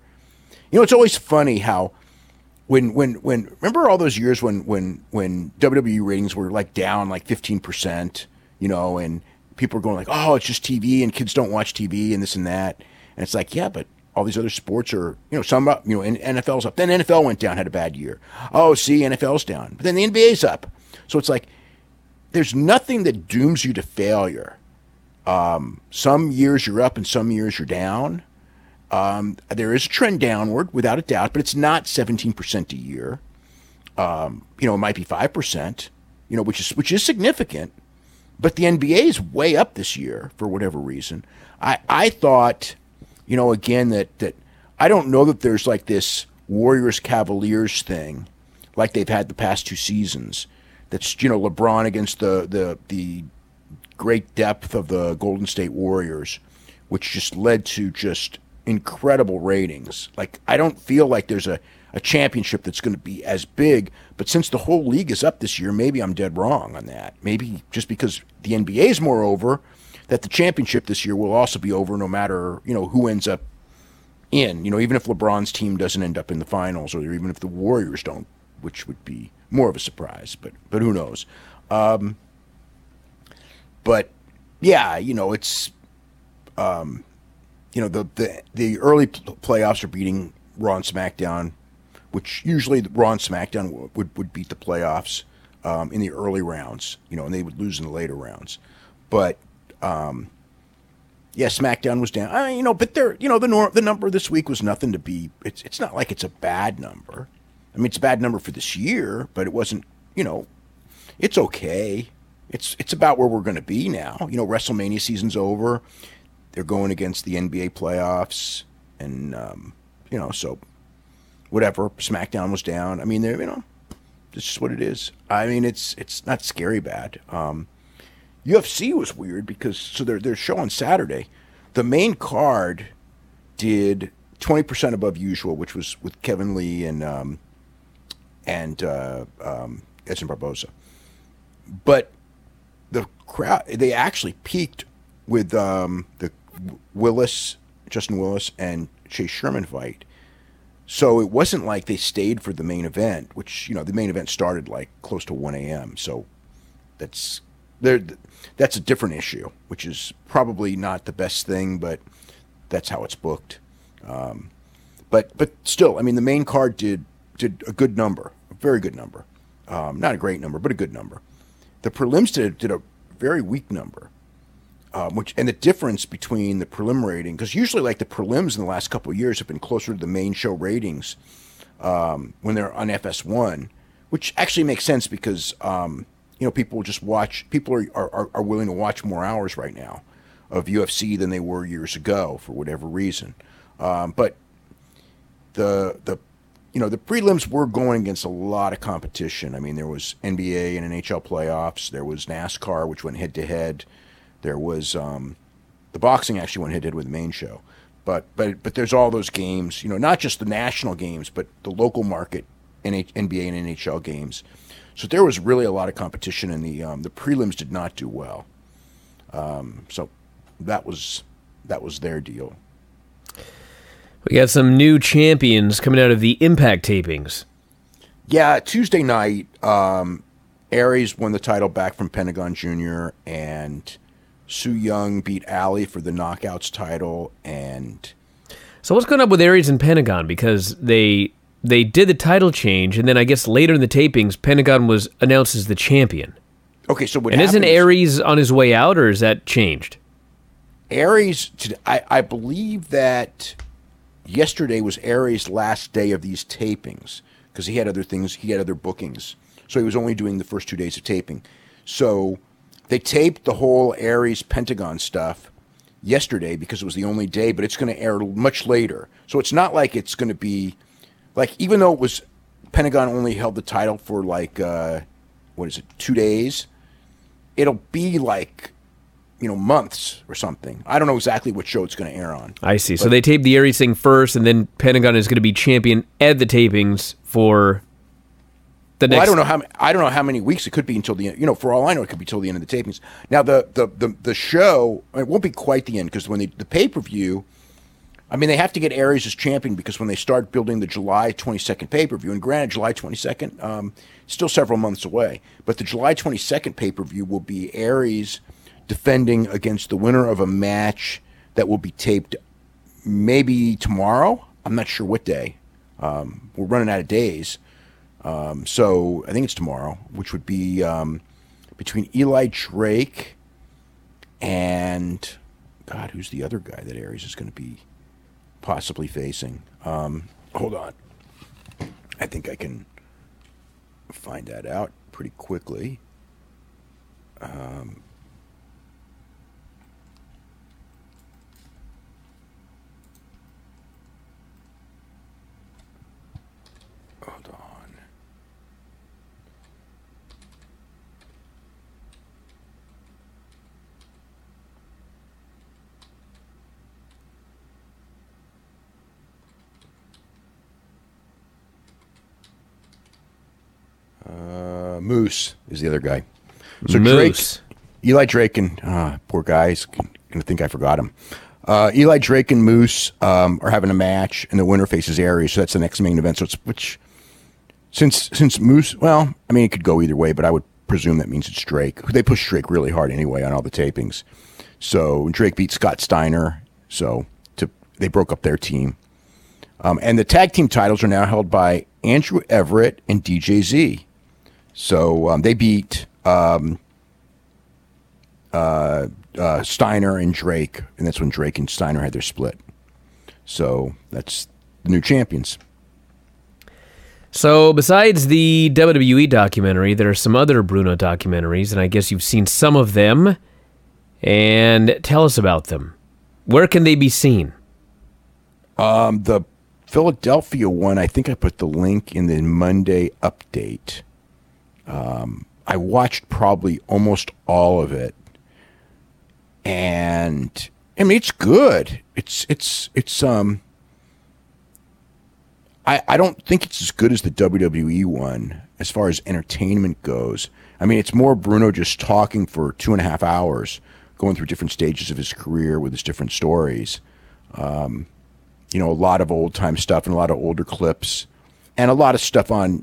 Speaker 2: It's always funny how... When remember all those years when WWE ratings were down 15%, and people were going oh, it's just TV and kids don't watch TV and this and that, and it's yeah, but all these other sports are some up, and NFL's up. Then NFL went down, had a bad year. Oh, see, NFL's down, but then the NBA's up. So it's there's nothing that dooms you to failure. Some years you're up and some years you're down. There is a trend downward, without a doubt, but it's not 17% a year. It might be 5%, which is significant. But the NBA is way up this year for whatever reason. I thought, again, that I don't know that there's this Warriors-Cavaliers thing like they've had the past two seasons. That's, LeBron against the great depth of the Golden State Warriors, which just led to just incredible ratings. I don't feel like there's a championship that's going to be as big, but since the whole league is up this year, maybe I'm dead wrong on that. Maybe just because the NBA is more over, that the championship this year will also be over no matter, who ends up in, even if LeBron's team doesn't end up in the finals, or even if the Warriors don't, which would be more of a surprise, but who knows. But yeah, it's, the early playoffs are beating Raw and SmackDown, which usually Raw and SmackDown would beat the playoffs in the early rounds, and they would lose in the later rounds. But SmackDown was down. But the number this week was nothing to be. It's not like it's a bad number. I mean, it's a bad number for this year, but it wasn't. It's okay. It's about where we're going to be now. WrestleMania season's over. They're going against the NBA playoffs, and so whatever. SmackDown was down. I mean, it's just what it is. I mean, it's not scary bad. UFC was weird because their show on Saturday, the main card did 20% above usual, which was with Kevin Lee and Edson Barboza, but the crowd, they actually peaked with the Justin Willis and Chase Sherman fight. So it wasn't like they stayed for the main event, which, the main event started close to 1 a.m. So that's a different issue, which is probably not the best thing, but that's how it's booked. But still, I mean, the main card did a good number, a very good number. Not a great number, but a good number. The prelims did a very weak number. And the difference between the prelim rating, because usually the prelims in the last couple of years have been closer to the main show ratings when they're on FS1, which actually makes sense because people just watch. People are willing to watch more hours right now of UFC than they were years ago for whatever reason. But the prelims were going against a lot of competition. I mean, there was NBA and NHL playoffs. There was NASCAR, which went head to head. There was the boxing actually went head-to-head with the main show, but there's all those games, not just the national games, but the local market NBA and NHL games. So there was really a lot of competition, and the prelims did not do well. So that was their deal.
Speaker 1: We got some new champions coming out of the Impact tapings.
Speaker 2: Yeah, Tuesday night, Aries won the title back from Pentagon Jr., and Su Yung beat Ali for the Knockouts title, and
Speaker 1: So what's going on with Aries and Pentagon? Because they did the title change, and then I guess later in the tapings, Pentagon was announced as the champion.
Speaker 2: okay, so what
Speaker 1: And isn't
Speaker 2: happened is
Speaker 1: Aries on his way out, or is that changed?
Speaker 2: Aries, I believe that yesterday was Aries' last day of these tapings because he had other things, he had other bookings. So he was only doing the first 2 days of taping. So they taped the whole Aries Pentagon stuff yesterday because it was the only day, but it's going to air much later. So it's not like it's going to be, like, even though it was, Pentagon only held the title for like, 2 days, it'll be like, months or something. I don't know exactly what show it's going to air on.
Speaker 1: I see. So they taped the Aries thing first, and then Pentagon is going to be champion at the tapings for the next.
Speaker 2: Well, I don't know how many weeks it could be until the end. For all I know, it could be till the end of the tapings. Now the show, it won't be quite the end because when the pay-per-view, I mean, they have to get Aries as champion because when they start building the July 22nd pay-per-view, and granted, July 22nd, still several months away, but the July 22nd pay-per-view will be Aries defending against the winner of a match that will be taped maybe tomorrow. I'm not sure what day. We're running out of days. So I think it's tomorrow, which would be between Eli Drake and, God, who's the other guy that Aries is going to be possibly facing? Hold on. I think I can find that out pretty quickly. Hold on. Moose is the other guy. So
Speaker 1: Moose.
Speaker 2: Eli Drake and poor guy's gonna think I forgot him. Eli Drake and Moose are having a match, and the winner faces Aries. So that's the next main event. So it's since Moose, well, I mean, it could go either way, but I would presume that means it's Drake. They push Drake really hard anyway on all the tapings. So Drake beat Scott Steiner. So they broke up their team, and the tag team titles are now held by Andrew Everett and DJZ. So they beat Steiner and Drake, and that's when Drake and Steiner had their split. So that's the new champions.
Speaker 1: So besides the WWE documentary, there are some other Bruno documentaries, and I guess you've seen some of them. And tell us about them. Where can they be seen?
Speaker 2: The Philadelphia one, I think I put the link in the Monday update. I watched probably almost all of it, and I mean, it's good. I don't think it's as good as the WWE one as far as entertainment goes. I mean, it's more Bruno just talking for 2.5 hours, going through different stages of his career with his different stories. A lot of old time stuff and a lot of older clips, and a lot of stuff on,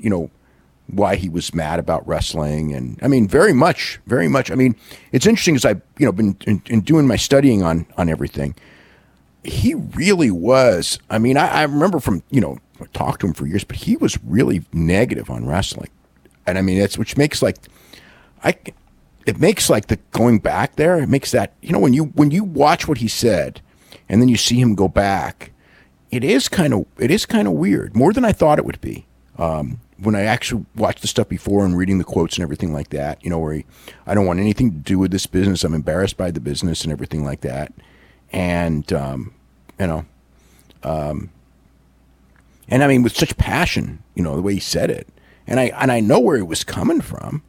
Speaker 2: why he was mad about wrestling. And I mean, very much. I mean, it's interesting as I've, been in doing my studying on everything. He really was. I mean, I remember from, I talked to him for years, but he was really negative on wrestling. And I mean, which makes the going back there, it makes that, when you watch what he said and then you see him go back, it is kind of weird, more than I thought it would be. When I actually watched the stuff before and reading the quotes and everything like that, where I don't want anything to do with this business. I'm embarrassed by the business and everything like that. And, and I mean, with such passion, the way he said it, and I know where he was coming from.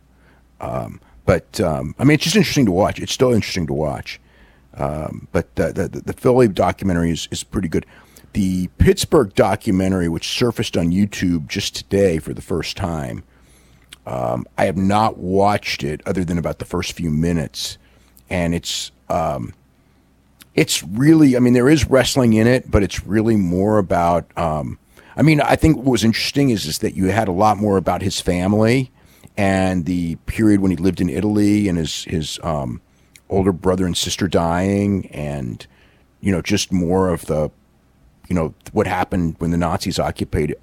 Speaker 2: But I mean, it's just interesting to watch. It's still interesting to watch. But the Philly documentary is pretty good. The Pittsburgh documentary, which surfaced on YouTube just today for the first time, I have not watched it other than about the first few minutes, and it's really, I mean, there is wrestling in it, but it's really more about. I mean, I think what was interesting is that you had a lot more about his family and the period when he lived in Italy and his older brother and sister dying, and just more of the what happened when the Nazis occupied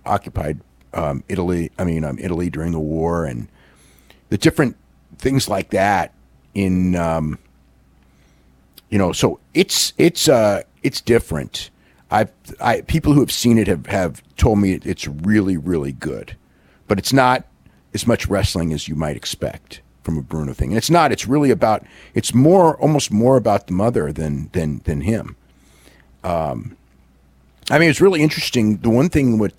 Speaker 2: Italy. Italy during the war, and the different things like that. So it's different. People who have seen it have told me it's really, really good, but it's not as much wrestling as you might expect from a Bruno thing. And it's not. It's really about. It's almost more about the mother than him. It's really interesting. The one thing when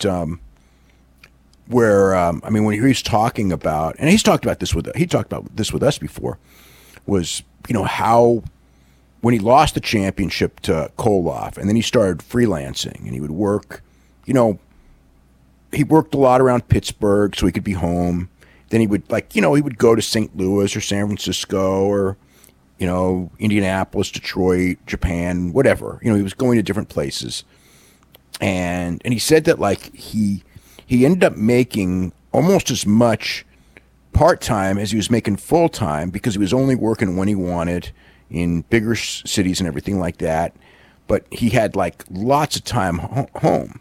Speaker 2: he's talking about, and he talked about this with us before, was how when he lost the championship to Koloff, and then he started freelancing, and he would work, he worked a lot around Pittsburgh so he could be home. Then he would he would go to St. Louis or San Francisco or Indianapolis, Detroit, Japan, whatever. He was going to different places. And he said that he ended up making almost as much part-time as he was making full-time because he was only working when he wanted in bigger cities and everything like that. But he had lots of time home.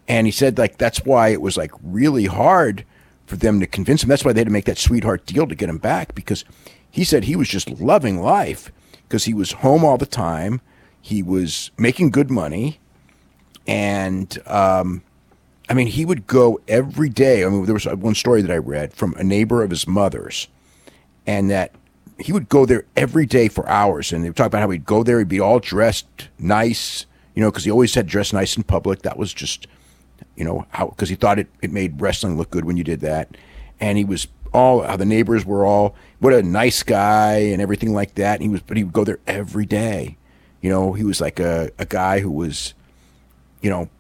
Speaker 2: And he said that's why it was really hard for them to convince him. That's why they had to make that sweetheart deal to get him back, because he said he was just loving life because he was home all the time. He was making good money. And, he would go every day. There was one story that I read from a neighbor of his mother's, and that he would go there every day for hours. And they would talk about how he'd go there, he'd be all dressed nice, because he always had dressed nice in public. That was just, because he thought it made wrestling look good when you did that. And he was how the neighbors were all, what a nice guy and everything like that. And he would go there every day. He was like a guy who was,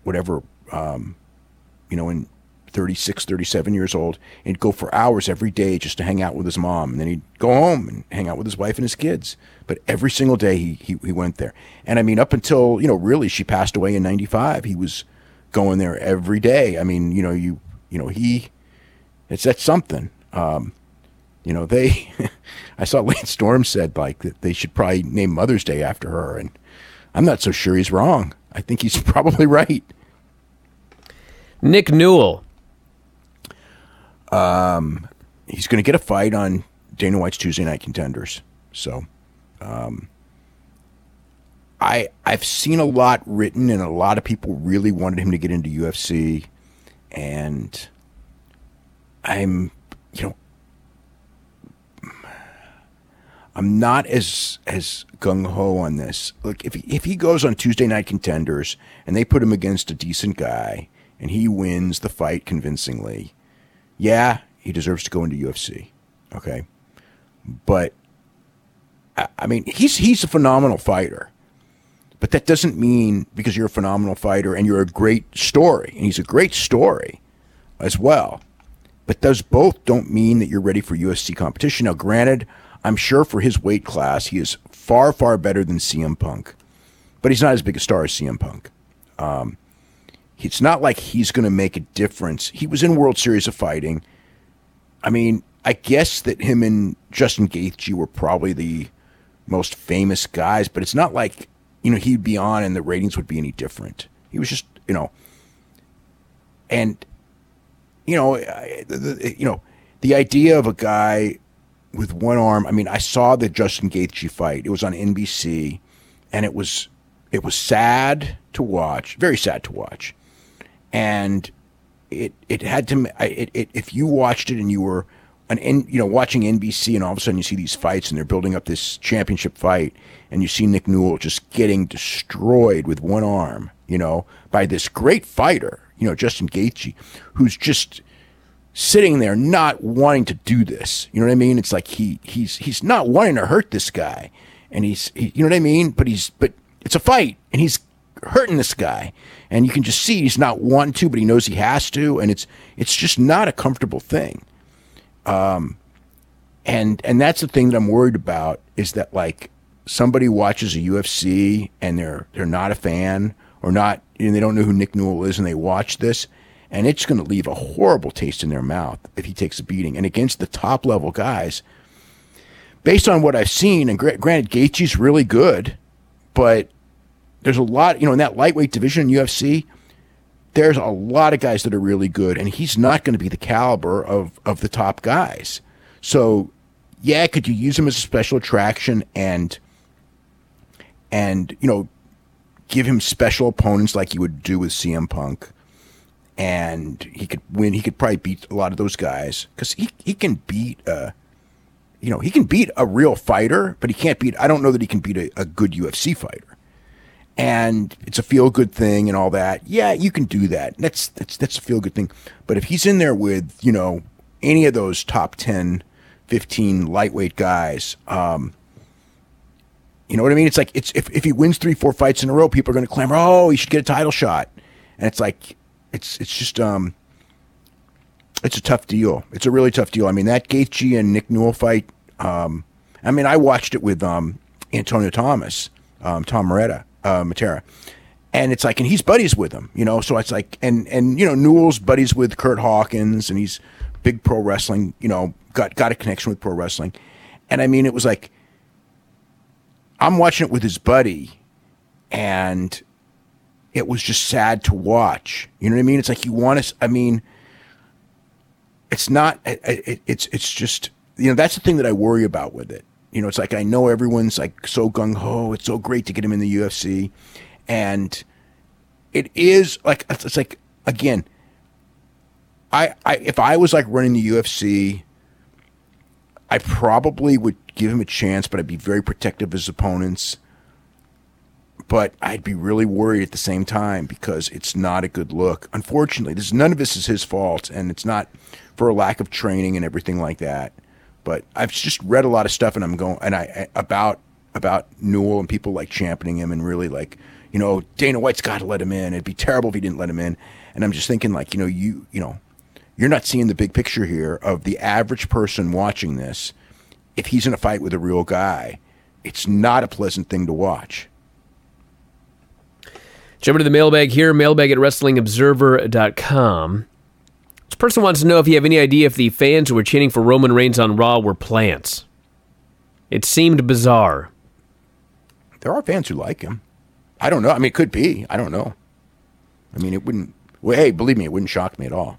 Speaker 2: whatever, in 36, 37 years old, and he'd go for hours every day just to hang out with his mom. And then he'd go home and hang out with his wife and his kids. But every single day he went there. And up until, really she passed away in 95, he was going there every day. That's something. I saw Lance Storm said that they should probably name Mother's Day after her. And I'm not so sure he's wrong. I think he's probably right.
Speaker 1: Nick Newell.
Speaker 2: He's going to get a fight on Dana White's Tuesday Night Contenders. So, I've seen a lot written, and a lot of people really wanted him to get into UFC, and I'm not as gung-ho on this. Look, if he goes on Tuesday Night Contenders and they put him against a decent guy and he wins the fight convincingly, yeah, he deserves to go into UFC. Okay. But he's a phenomenal fighter. But that doesn't mean because you're a phenomenal fighter and you're a great story, and he's a great story as well. But those both don't mean that you're ready for UFC competition. Now, granted, I'm sure for his weight class, he is far, far better than CM Punk. But he's not as big a star as CM Punk. It's not like he's going to make a difference. He was in World Series of Fighting. I guess that him and Justin Gaethje were probably the most famous guys, but it's not like, he'd be on and the ratings would be any different. He was just, and, the idea of a guy with one arm. I saw the Justin Gaethje fight. It was on NBC, and it was sad to watch, very sad to watch. And it had to, if you watched it and you were watching NBC, and all of a sudden you see these fights and they're building up this championship fight, and you see Nick Newell just getting destroyed with one arm, by this great fighter, Justin Gaethje, who's just sitting there not wanting to do this. You know what I mean? It's like he's not wanting to hurt this guy, and he's you know what I mean? But it's a fight, and he's hurting this guy, and you can just see he's not wanting to, but he knows he has to, and it's just not a comfortable thing. And that's the thing that I'm worried about, is that somebody watches a UFC and they're not a fan, or not, and they don't know who Nick Newell is, and they watch this, and it's going to leave a horrible taste in their mouth if he takes a beating. And against the top level guys, based on what I've seen, and granted, Gaethje's really good, but there's a lot, in that lightweight division in UFC, there's a lot of guys that are really good, and he's not going to be the caliber of the top guys. So, yeah, could you use him as a special attraction and give him special opponents like you would do with CM Punk, and he could win. He could probably beat a lot of those guys because he can beat he can beat a real fighter, but he can't beat. I don't know that he can beat a good UFC fighter. And it's a feel good thing and all that. Yeah, you can do that. That's a feel good thing. But if he's in there with any of those top 10, 15 lightweight guys. You know what I mean? It's like if he wins 3-4 fights in a row, people are going to clamor, "Oh, he should get a title shot." And it's like it's just it's a tough deal. It's a really tough deal. I mean, that Gaethje and Nick Newell fight. I watched it with Antonio Thomas, Tom Matera, and it's like, and he's buddies with him, So it's like, and Newell's buddies with Kurt Hawkins, and he's big pro wrestling. Got a connection with pro wrestling, and I mean, it was like, I'm watching it with his buddy, and it was just sad to watch. You know what I mean? It's like you want to. I mean, it's not. It's just that's the thing that I worry about with it. It's like I know everyone's like so gung ho. It's so great to get him in the UFC, and it is like it's like again. I if I was like running the UFC, I probably would give him a chance, but I'd be very protective of his opponents. But I'd be really worried at the same time because it's not a good look. Unfortunately, none of this is his fault, and it's not for a lack of training and everything like that. But I've just read a lot of stuff, and I'm going about Newell and people like championing him and really like Dana White's got to let him in. It'd be terrible if he didn't let him in. And I'm just thinking like you're not seeing the big picture here of the average person watching this. If he's in a fight with a real guy, it's not a pleasant thing to watch.
Speaker 1: Jump into the mailbag here, mailbag at WrestlingObserver.com. This person wants to know if you have any idea if the fans who were chanting for Roman Reigns on Raw were plants. It seemed bizarre.
Speaker 2: There are fans who like him. I don't know. I mean, it could be. I don't know. I mean, it wouldn't... Well, hey, believe me, it wouldn't shock me at all.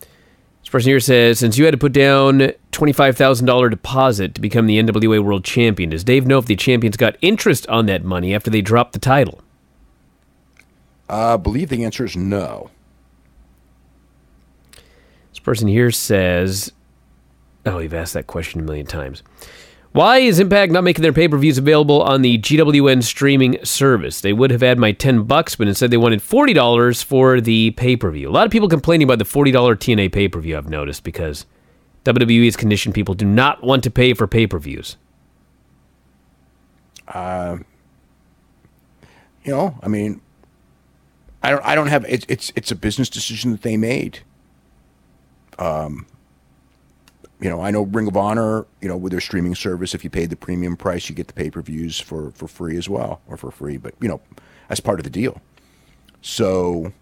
Speaker 1: This person here says, since you had to put down $25,000 deposit to become the NWA World Champion, does Dave know if the champions got interest on that money after they dropped the title?
Speaker 2: I believe the answer is no.
Speaker 1: This person here says, you've asked that question a million times. Why is Impact not making their pay-per-views available on the GWN streaming service? They would have had my $10, but instead they wanted $40 for the pay-per-view. A lot of people complaining about the $40 TNA pay-per-view, I've noticed, because WWE has conditioned people do not want to pay for pay-per-views.
Speaker 2: I mean, I don't have it's a business decision that they made. I know Ring of Honor, with their streaming service, if you paid the premium price, you get the pay-per-views for free as well, or for free, but, as part of the deal. So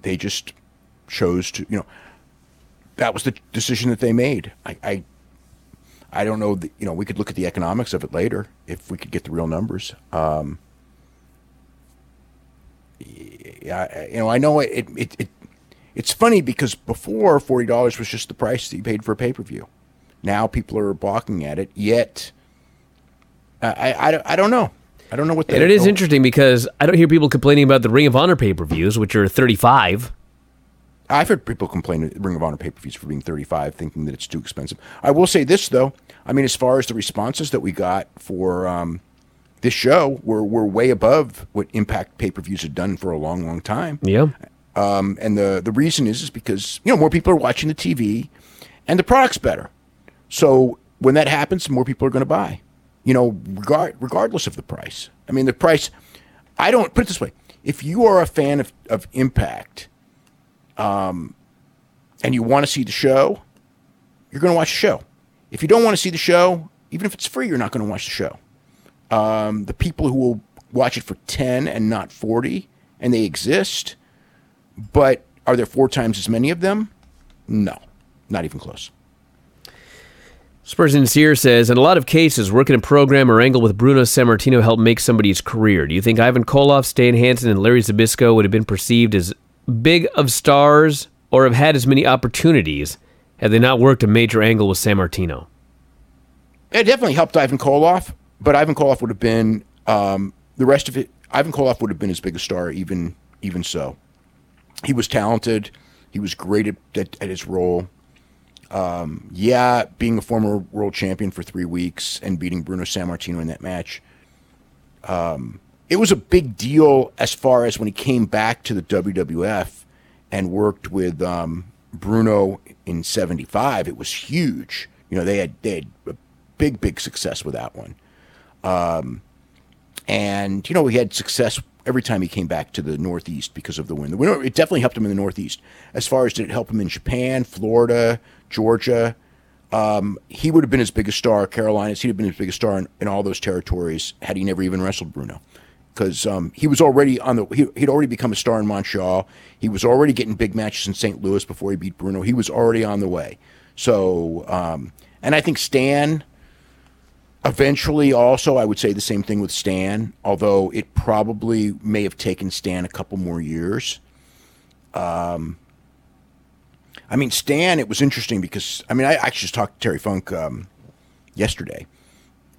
Speaker 2: they just chose to, that was the decision that they made. I don't know, we could look at the economics of it later if we could get the real numbers. I know it's funny because before $40 was just the price that you paid for a pay-per-view. Now people are balking at it. Yet, I don't know. I don't know what.
Speaker 1: And it is interesting because I don't hear people complaining about the Ring of Honor pay-per-views, which are $35.
Speaker 2: I've heard people complain at Ring of Honor pay-per-views for being $35, thinking that it's too expensive. I will say this though. I mean, as far as the responses that we got for this show, were way above what Impact pay-per-views had done for a long, long time.
Speaker 1: Yeah.
Speaker 2: And the reason is because, more people are watching the TV and the product's better. So when that happens, more people are going to buy, regardless of the price. I mean, the price, I don't put it this way. If you are a fan of Impact, and you want to see the show, you're going to watch the show. If you don't want to see the show, even if it's free, you're not going to watch the show. The people who will watch it for 10 and not 40, and they exist, but are there 4 times as many of them? No, not even close.
Speaker 1: Spurs Sincere says, in a lot of cases, working a program or angle with Bruno Sammartino helped make somebody's career. Do you think Ivan Koloff, Stan Hansen, and Larry Zbyszko would have been perceived as big of stars or have had as many opportunities had they not worked a major angle with Sammartino?
Speaker 2: It definitely helped Ivan Koloff, but Ivan Koloff would have been, the rest of it, Ivan Koloff would have been as big a star even so. He was talented. He was great at his role. Being a former world champion for 3 weeks and beating Bruno Sammartino in that match, it was a big deal as far as when he came back to the WWF and worked with Bruno in '75. It was huge. They had a big success with that one, and he had success every time he came back to the Northeast because of the win. It definitely helped him in the Northeast. As far as did it help him in Japan, Florida, Georgia, he would have been his biggest star. Carolinas, he'd have been his biggest star in all those territories had he never even wrestled Bruno, because he was already he'd already become a star in Montreal. He was already getting big matches in St. Louis before he beat Bruno. He was already on the way. So, and I think Stan. Eventually, also, I would say the same thing with Stan, although it probably may have taken Stan a couple more years. Stan, it was interesting because, I actually just talked to Terry Funk yesterday,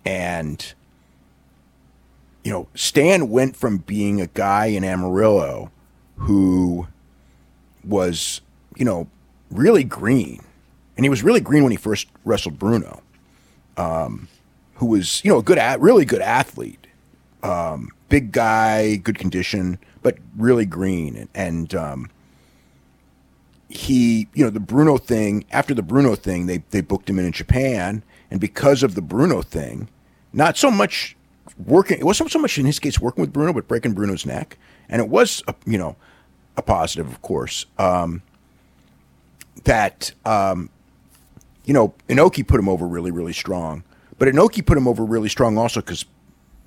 Speaker 2: and, Stan went from being a guy in Amarillo who was, really green, and he was really green when he first wrestled Bruno, who was, really good athlete, big guy, good condition, but really green. And he, the Bruno thing, after the Bruno thing, they booked him in Japan. And because of the Bruno thing, not so much working, it wasn't so much in his case working with Bruno, but breaking Bruno's neck. And it was, a positive, of course, that, Inoki put him over really, really strong. But Inoki put him over really strong also because,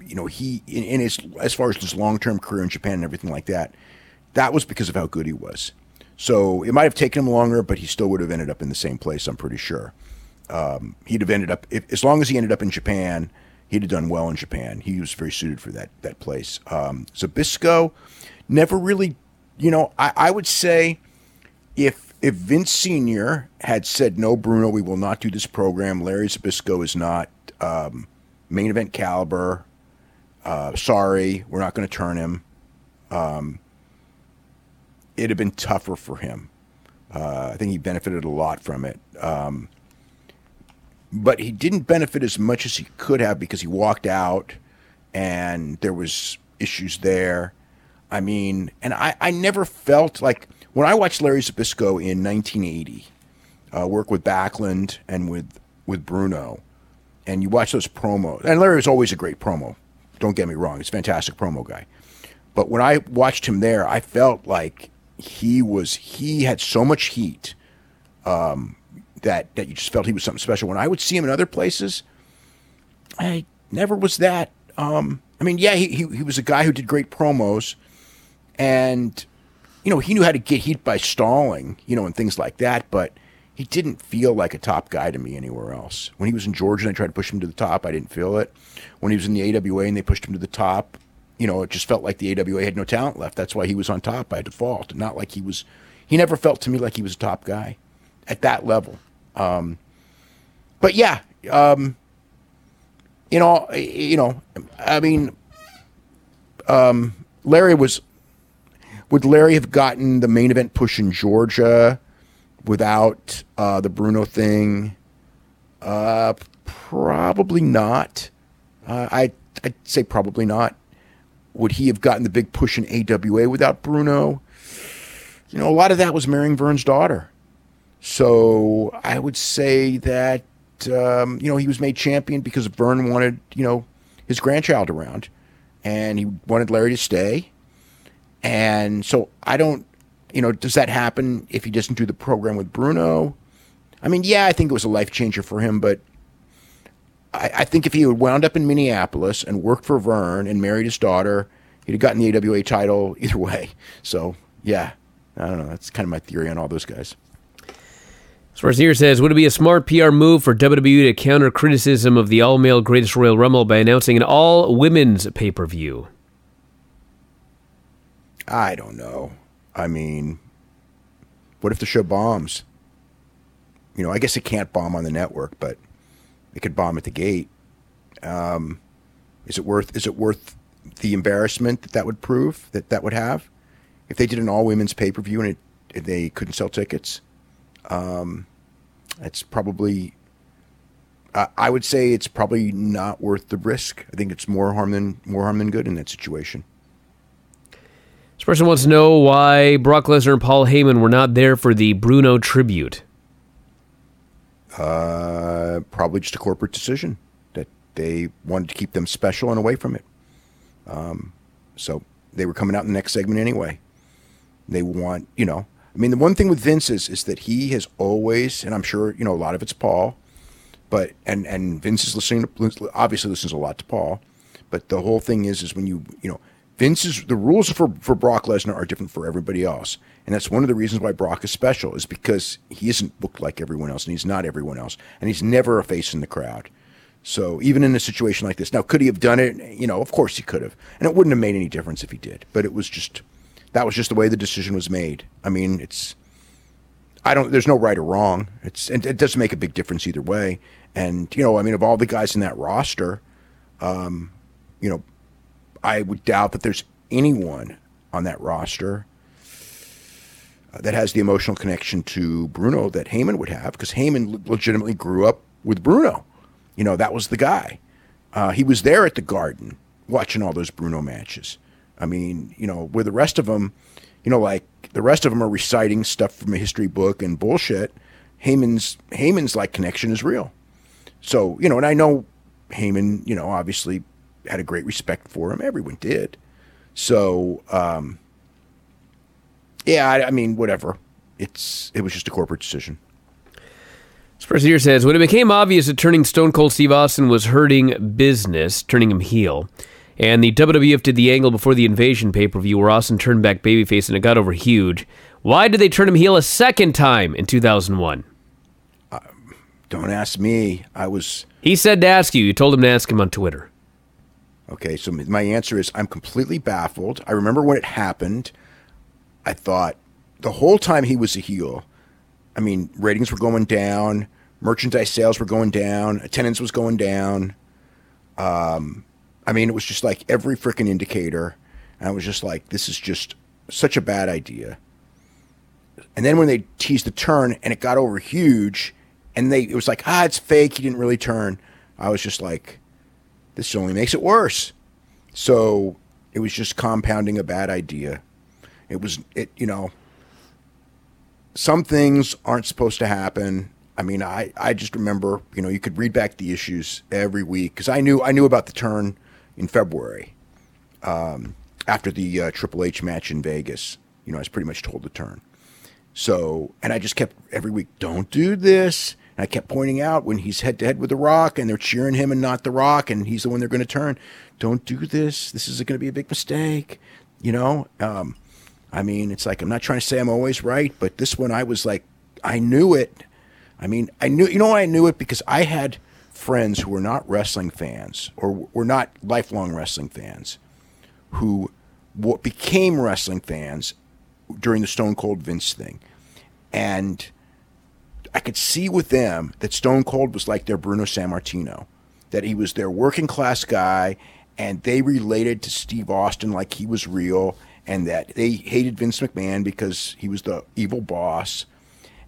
Speaker 2: he, in his, as far as his long-term career in Japan and everything like that, that was because of how good he was. So it might have taken him longer, but he still would have ended up in the same place, I'm pretty sure. He'd have ended up, as long as he ended up in Japan, he'd have done well in Japan. He was very suited for that place. Zbyszko never really, I would say if Vince Sr. had said, no, Bruno, we will not do this program, Larry Zbyszko is not main event caliber, sorry, we're not going to turn him, it'd have been tougher for him. I think he benefited a lot from it. But he didn't benefit as much as he could have because he walked out and there was issues there. And I never felt like, when I watched Larry Zbyszko in 1980, work with Backlund and with Bruno, and you watch those promos, and Larry was always a great promo, don't get me wrong, he's a fantastic promo guy. But when I watched him there, I felt like he had so much heat that you just felt he was something special. When I would see him in other places, I never was that. He was a guy who did great promos, and he knew how to get heat by stalling, and things like that, but he didn't feel like a top guy to me anywhere else. When he was in Georgia and they tried to push him to the top, I didn't feel it. When he was in the AWA and they pushed him to the top, it just felt like the AWA had no talent left. That's why he was on top by default. Not like he never felt to me like he was a top guy at that level. Larry would Larry have gotten the main event push in Georgia without the Bruno thing? Probably not. I'd say probably not. Would he have gotten the big push in AWA without Bruno? A lot of that was marrying Vern's daughter. So I would say that, he was made champion because Vern wanted, his grandchild around. And he wanted Larry to stay. And so I don't, does that happen if he doesn't do the program with Bruno? I think it was a life changer for him, but I think if he had wound up in Minneapolis and worked for Vern and married his daughter, he'd have gotten the AWA title either way. So, yeah, I don't know. That's kind of my theory on all those guys.
Speaker 1: As far as here says, would it be a smart PR move for WWE to counter criticism of the all-male Greatest Royal Rumble by announcing an all-women's pay-per-view?
Speaker 2: I don't know. I mean, what if the show bombs? You know, I guess it can't bomb on the network, but it could bomb at the gate. Is it worth the embarrassment that would prove, that would have? If they did an all-women's pay-per-view and they couldn't sell tickets? It's probably, I would say it's probably not worth the risk. I think it's more harm than good in that situation.
Speaker 1: This person wants to know why Brock Lesnar and Paul Heyman were not there for the Bruno tribute.
Speaker 2: Probably just a corporate decision that they wanted to keep them special and away from it. So they were coming out in the next segment anyway. They want, I mean, the one thing with Vince is that he has always, and I'm sure, a lot of it's Paul, but, and Vince is obviously listens a lot to Paul, but the whole thing is when the rules for Brock Lesnar are different for everybody else. And that's one of the reasons why Brock is special, is because he isn't booked like everyone else, and he's not everyone else, and he's never a face in the crowd. So even in a situation like this, now, could he have done it? Of course he could have. And it wouldn't have made any difference if he did, but that was just the way the decision was made. I mean, there's no right or wrong. And it doesn't make a big difference either way. And, of all the guys in that roster, I would doubt that there's anyone on that roster that has the emotional connection to Bruno that Heyman would have, because Heyman legitimately grew up with Bruno. That was the guy. He was there at the Garden watching all those Bruno matches. I mean, where the rest of them, like the rest of them are reciting stuff from a history book and bullshit, Heyman's like connection is real. So, and I know Heyman, obviously had a great respect for him. Everyone did. So, yeah, I mean, whatever. It was just a corporate decision.
Speaker 1: This person here says, when it became obvious that turning Stone Cold Steve Austin was hurting business, turning him heel, and the WWF did the angle before the Invasion pay-per-view where Austin turned back babyface and it got over huge, why did they turn him heel a second time in 2001?
Speaker 2: Don't ask me.
Speaker 1: He said to ask you. You told him to ask him on Twitter.
Speaker 2: Okay, so my answer is I'm completely baffled. I remember when it happened, I thought the whole time he was a heel, I mean, ratings were going down, merchandise sales were going down, attendance was going down. I mean, it was just like every freaking indicator. And I was just like, this is just such a bad idea. And then when they teased the turn and it got over huge, and it was like, it's fake, he didn't really turn. I was just like, this only makes it worse. So it was just compounding a bad idea. Some things aren't supposed to happen. I mean, I just remember, you could read back the issues every week because I knew about the turn in February after the Triple H match in Vegas. I was pretty much told to turn. So, and I just kept every week, don't do this. And I kept pointing out when he's head-to-head with The Rock and they're cheering him and not The Rock and he's the one they're going to turn. Don't do this. This is going to be a big mistake. I mean, it's like, I'm not trying to say I'm always right, but this one I was like, I knew it. I mean, I knew it because I had friends who were not wrestling fans or were not lifelong wrestling fans who became wrestling fans during the Stone Cold Vince thing. And I could see with them that Stone Cold was like their Bruno Sammartino, that he was their working class guy and they related to Steve Austin like he was real, and that they hated Vince McMahon because he was the evil boss.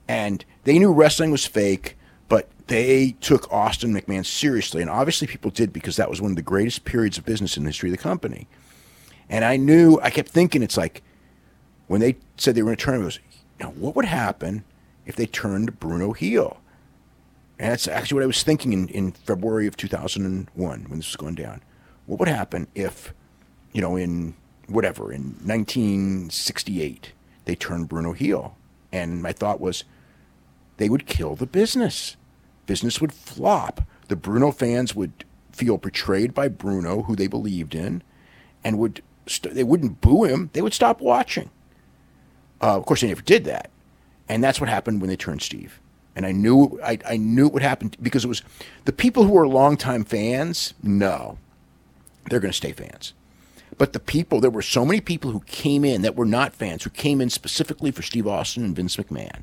Speaker 2: And they knew wrestling was fake, but they took Austin McMahon seriously. And obviously people did, because that was one of the greatest periods of business in the history of the company. And I kept thinking, it's like, when they said they were going to turn him, it was, what would happen if they turned Bruno heel? And that's actually what I was thinking in February of 2001 when this was going down. What would happen if, in 1968, they turned Bruno heel? And my thought was, they would kill the business. Business would flop. The Bruno fans would feel betrayed by Bruno, who they believed in, and they wouldn't boo him. They would stop watching. Of course, they never did that. And that's what happened when they turned Steve. And I knew it would happen because it was the people who are longtime fans. No, they're going to stay fans. But there were so many people who came in that were not fans, who came in specifically for Steve Austin and Vince McMahon.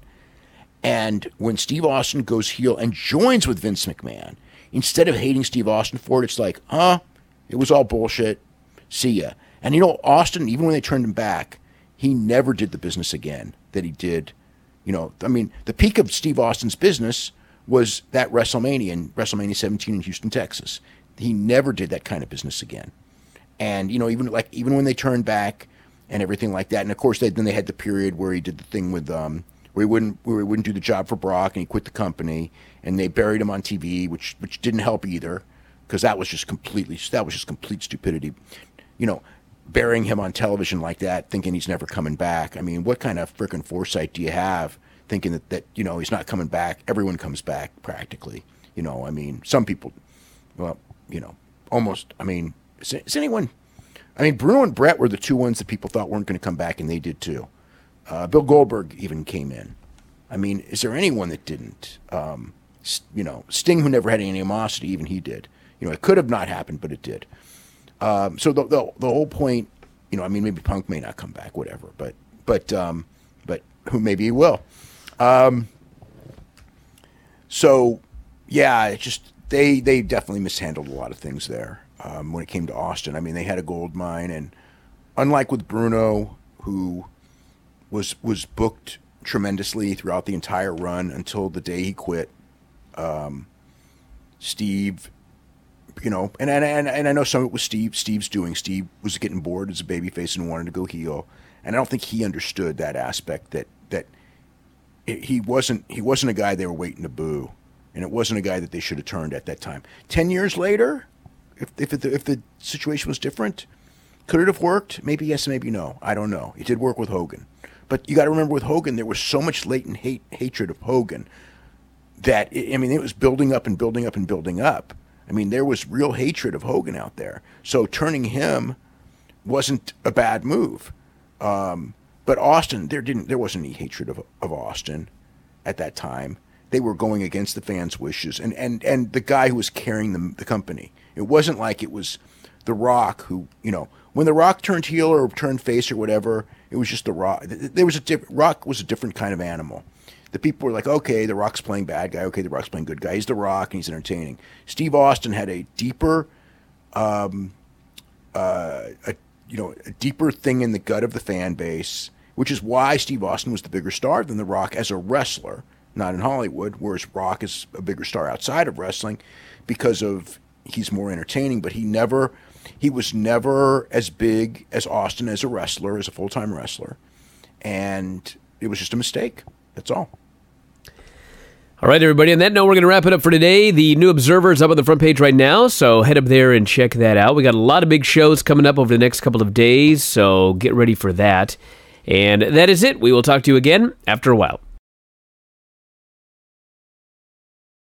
Speaker 2: And when Steve Austin goes heel and joins with Vince McMahon, instead of hating Steve Austin for it, it's like, it was all bullshit. See ya. And Austin, even when they turned him back, he never did the business again that he did. The peak of Steve Austin's business was that WrestleMania 17 in Houston, Texas. He never did that kind of business again. And even when they turned back and everything like that, and of course then they had the period where he did the thing with where he wouldn't do the job for Brock and he quit the company, and they buried him on TV, which didn't help either, because that was just complete stupidity. Burying him on television like that, thinking he's never coming back. I mean, what kind of freaking foresight do you have, thinking that he's not coming back? Everyone comes back practically. Some people, almost. Is anyone? Bruno and Brett were the two ones that people thought weren't going to come back, and they did too. Bill Goldberg even came in. Is there anyone that didn't? Sting, who never had any animosity, even he did. It could have not happened, but it did. So the whole point, maybe Punk may not come back, whatever, but who maybe he will. So yeah, it's just they definitely mishandled a lot of things there when it came to Austin. They had a gold mine, and unlike with Bruno, who was booked tremendously throughout the entire run until the day he quit, Steve. And I know some of it was Steve's doing. Steve was getting bored as a babyface and wanted to go heel, and I don't think he understood that aspect that he wasn't a guy they were waiting to boo, and it wasn't a guy that they should have turned at that time. 10 years later, if the situation was different, could it have worked? Maybe yes, maybe no. I don't know. It did work with Hogan, but you got to remember with Hogan there was so much latent hatred of Hogan that it was building up and building up and building up. There was real hatred of Hogan out there. So turning him wasn't a bad move. But Austin, there wasn't any hatred of Austin at that time. They were going against the fans' wishes. And the guy who was carrying the company. It wasn't like it was The Rock who, when The Rock turned heel or turned face or whatever, it was just The Rock. Rock was a different kind of animal. The people were like, okay, The Rock's playing bad guy. Okay, The Rock's playing good guy. He's The Rock, and he's entertaining. Steve Austin had a deeper, a deeper thing in the gut of the fan base, which is why Steve Austin was the bigger star than The Rock as a wrestler, not in Hollywood, whereas Rock is a bigger star outside of wrestling because of he's more entertaining. But he was never as big as Austin as a wrestler, as a full-time wrestler, and it was just a mistake. That's all.
Speaker 1: All right, everybody. On that note, we're going to wrap it up for today. The New Observer is up on the front page right now, so head up there and check that out. We got a lot of big shows coming up over the next couple of days, so get ready for that. And that is it. We will talk to you again after a while.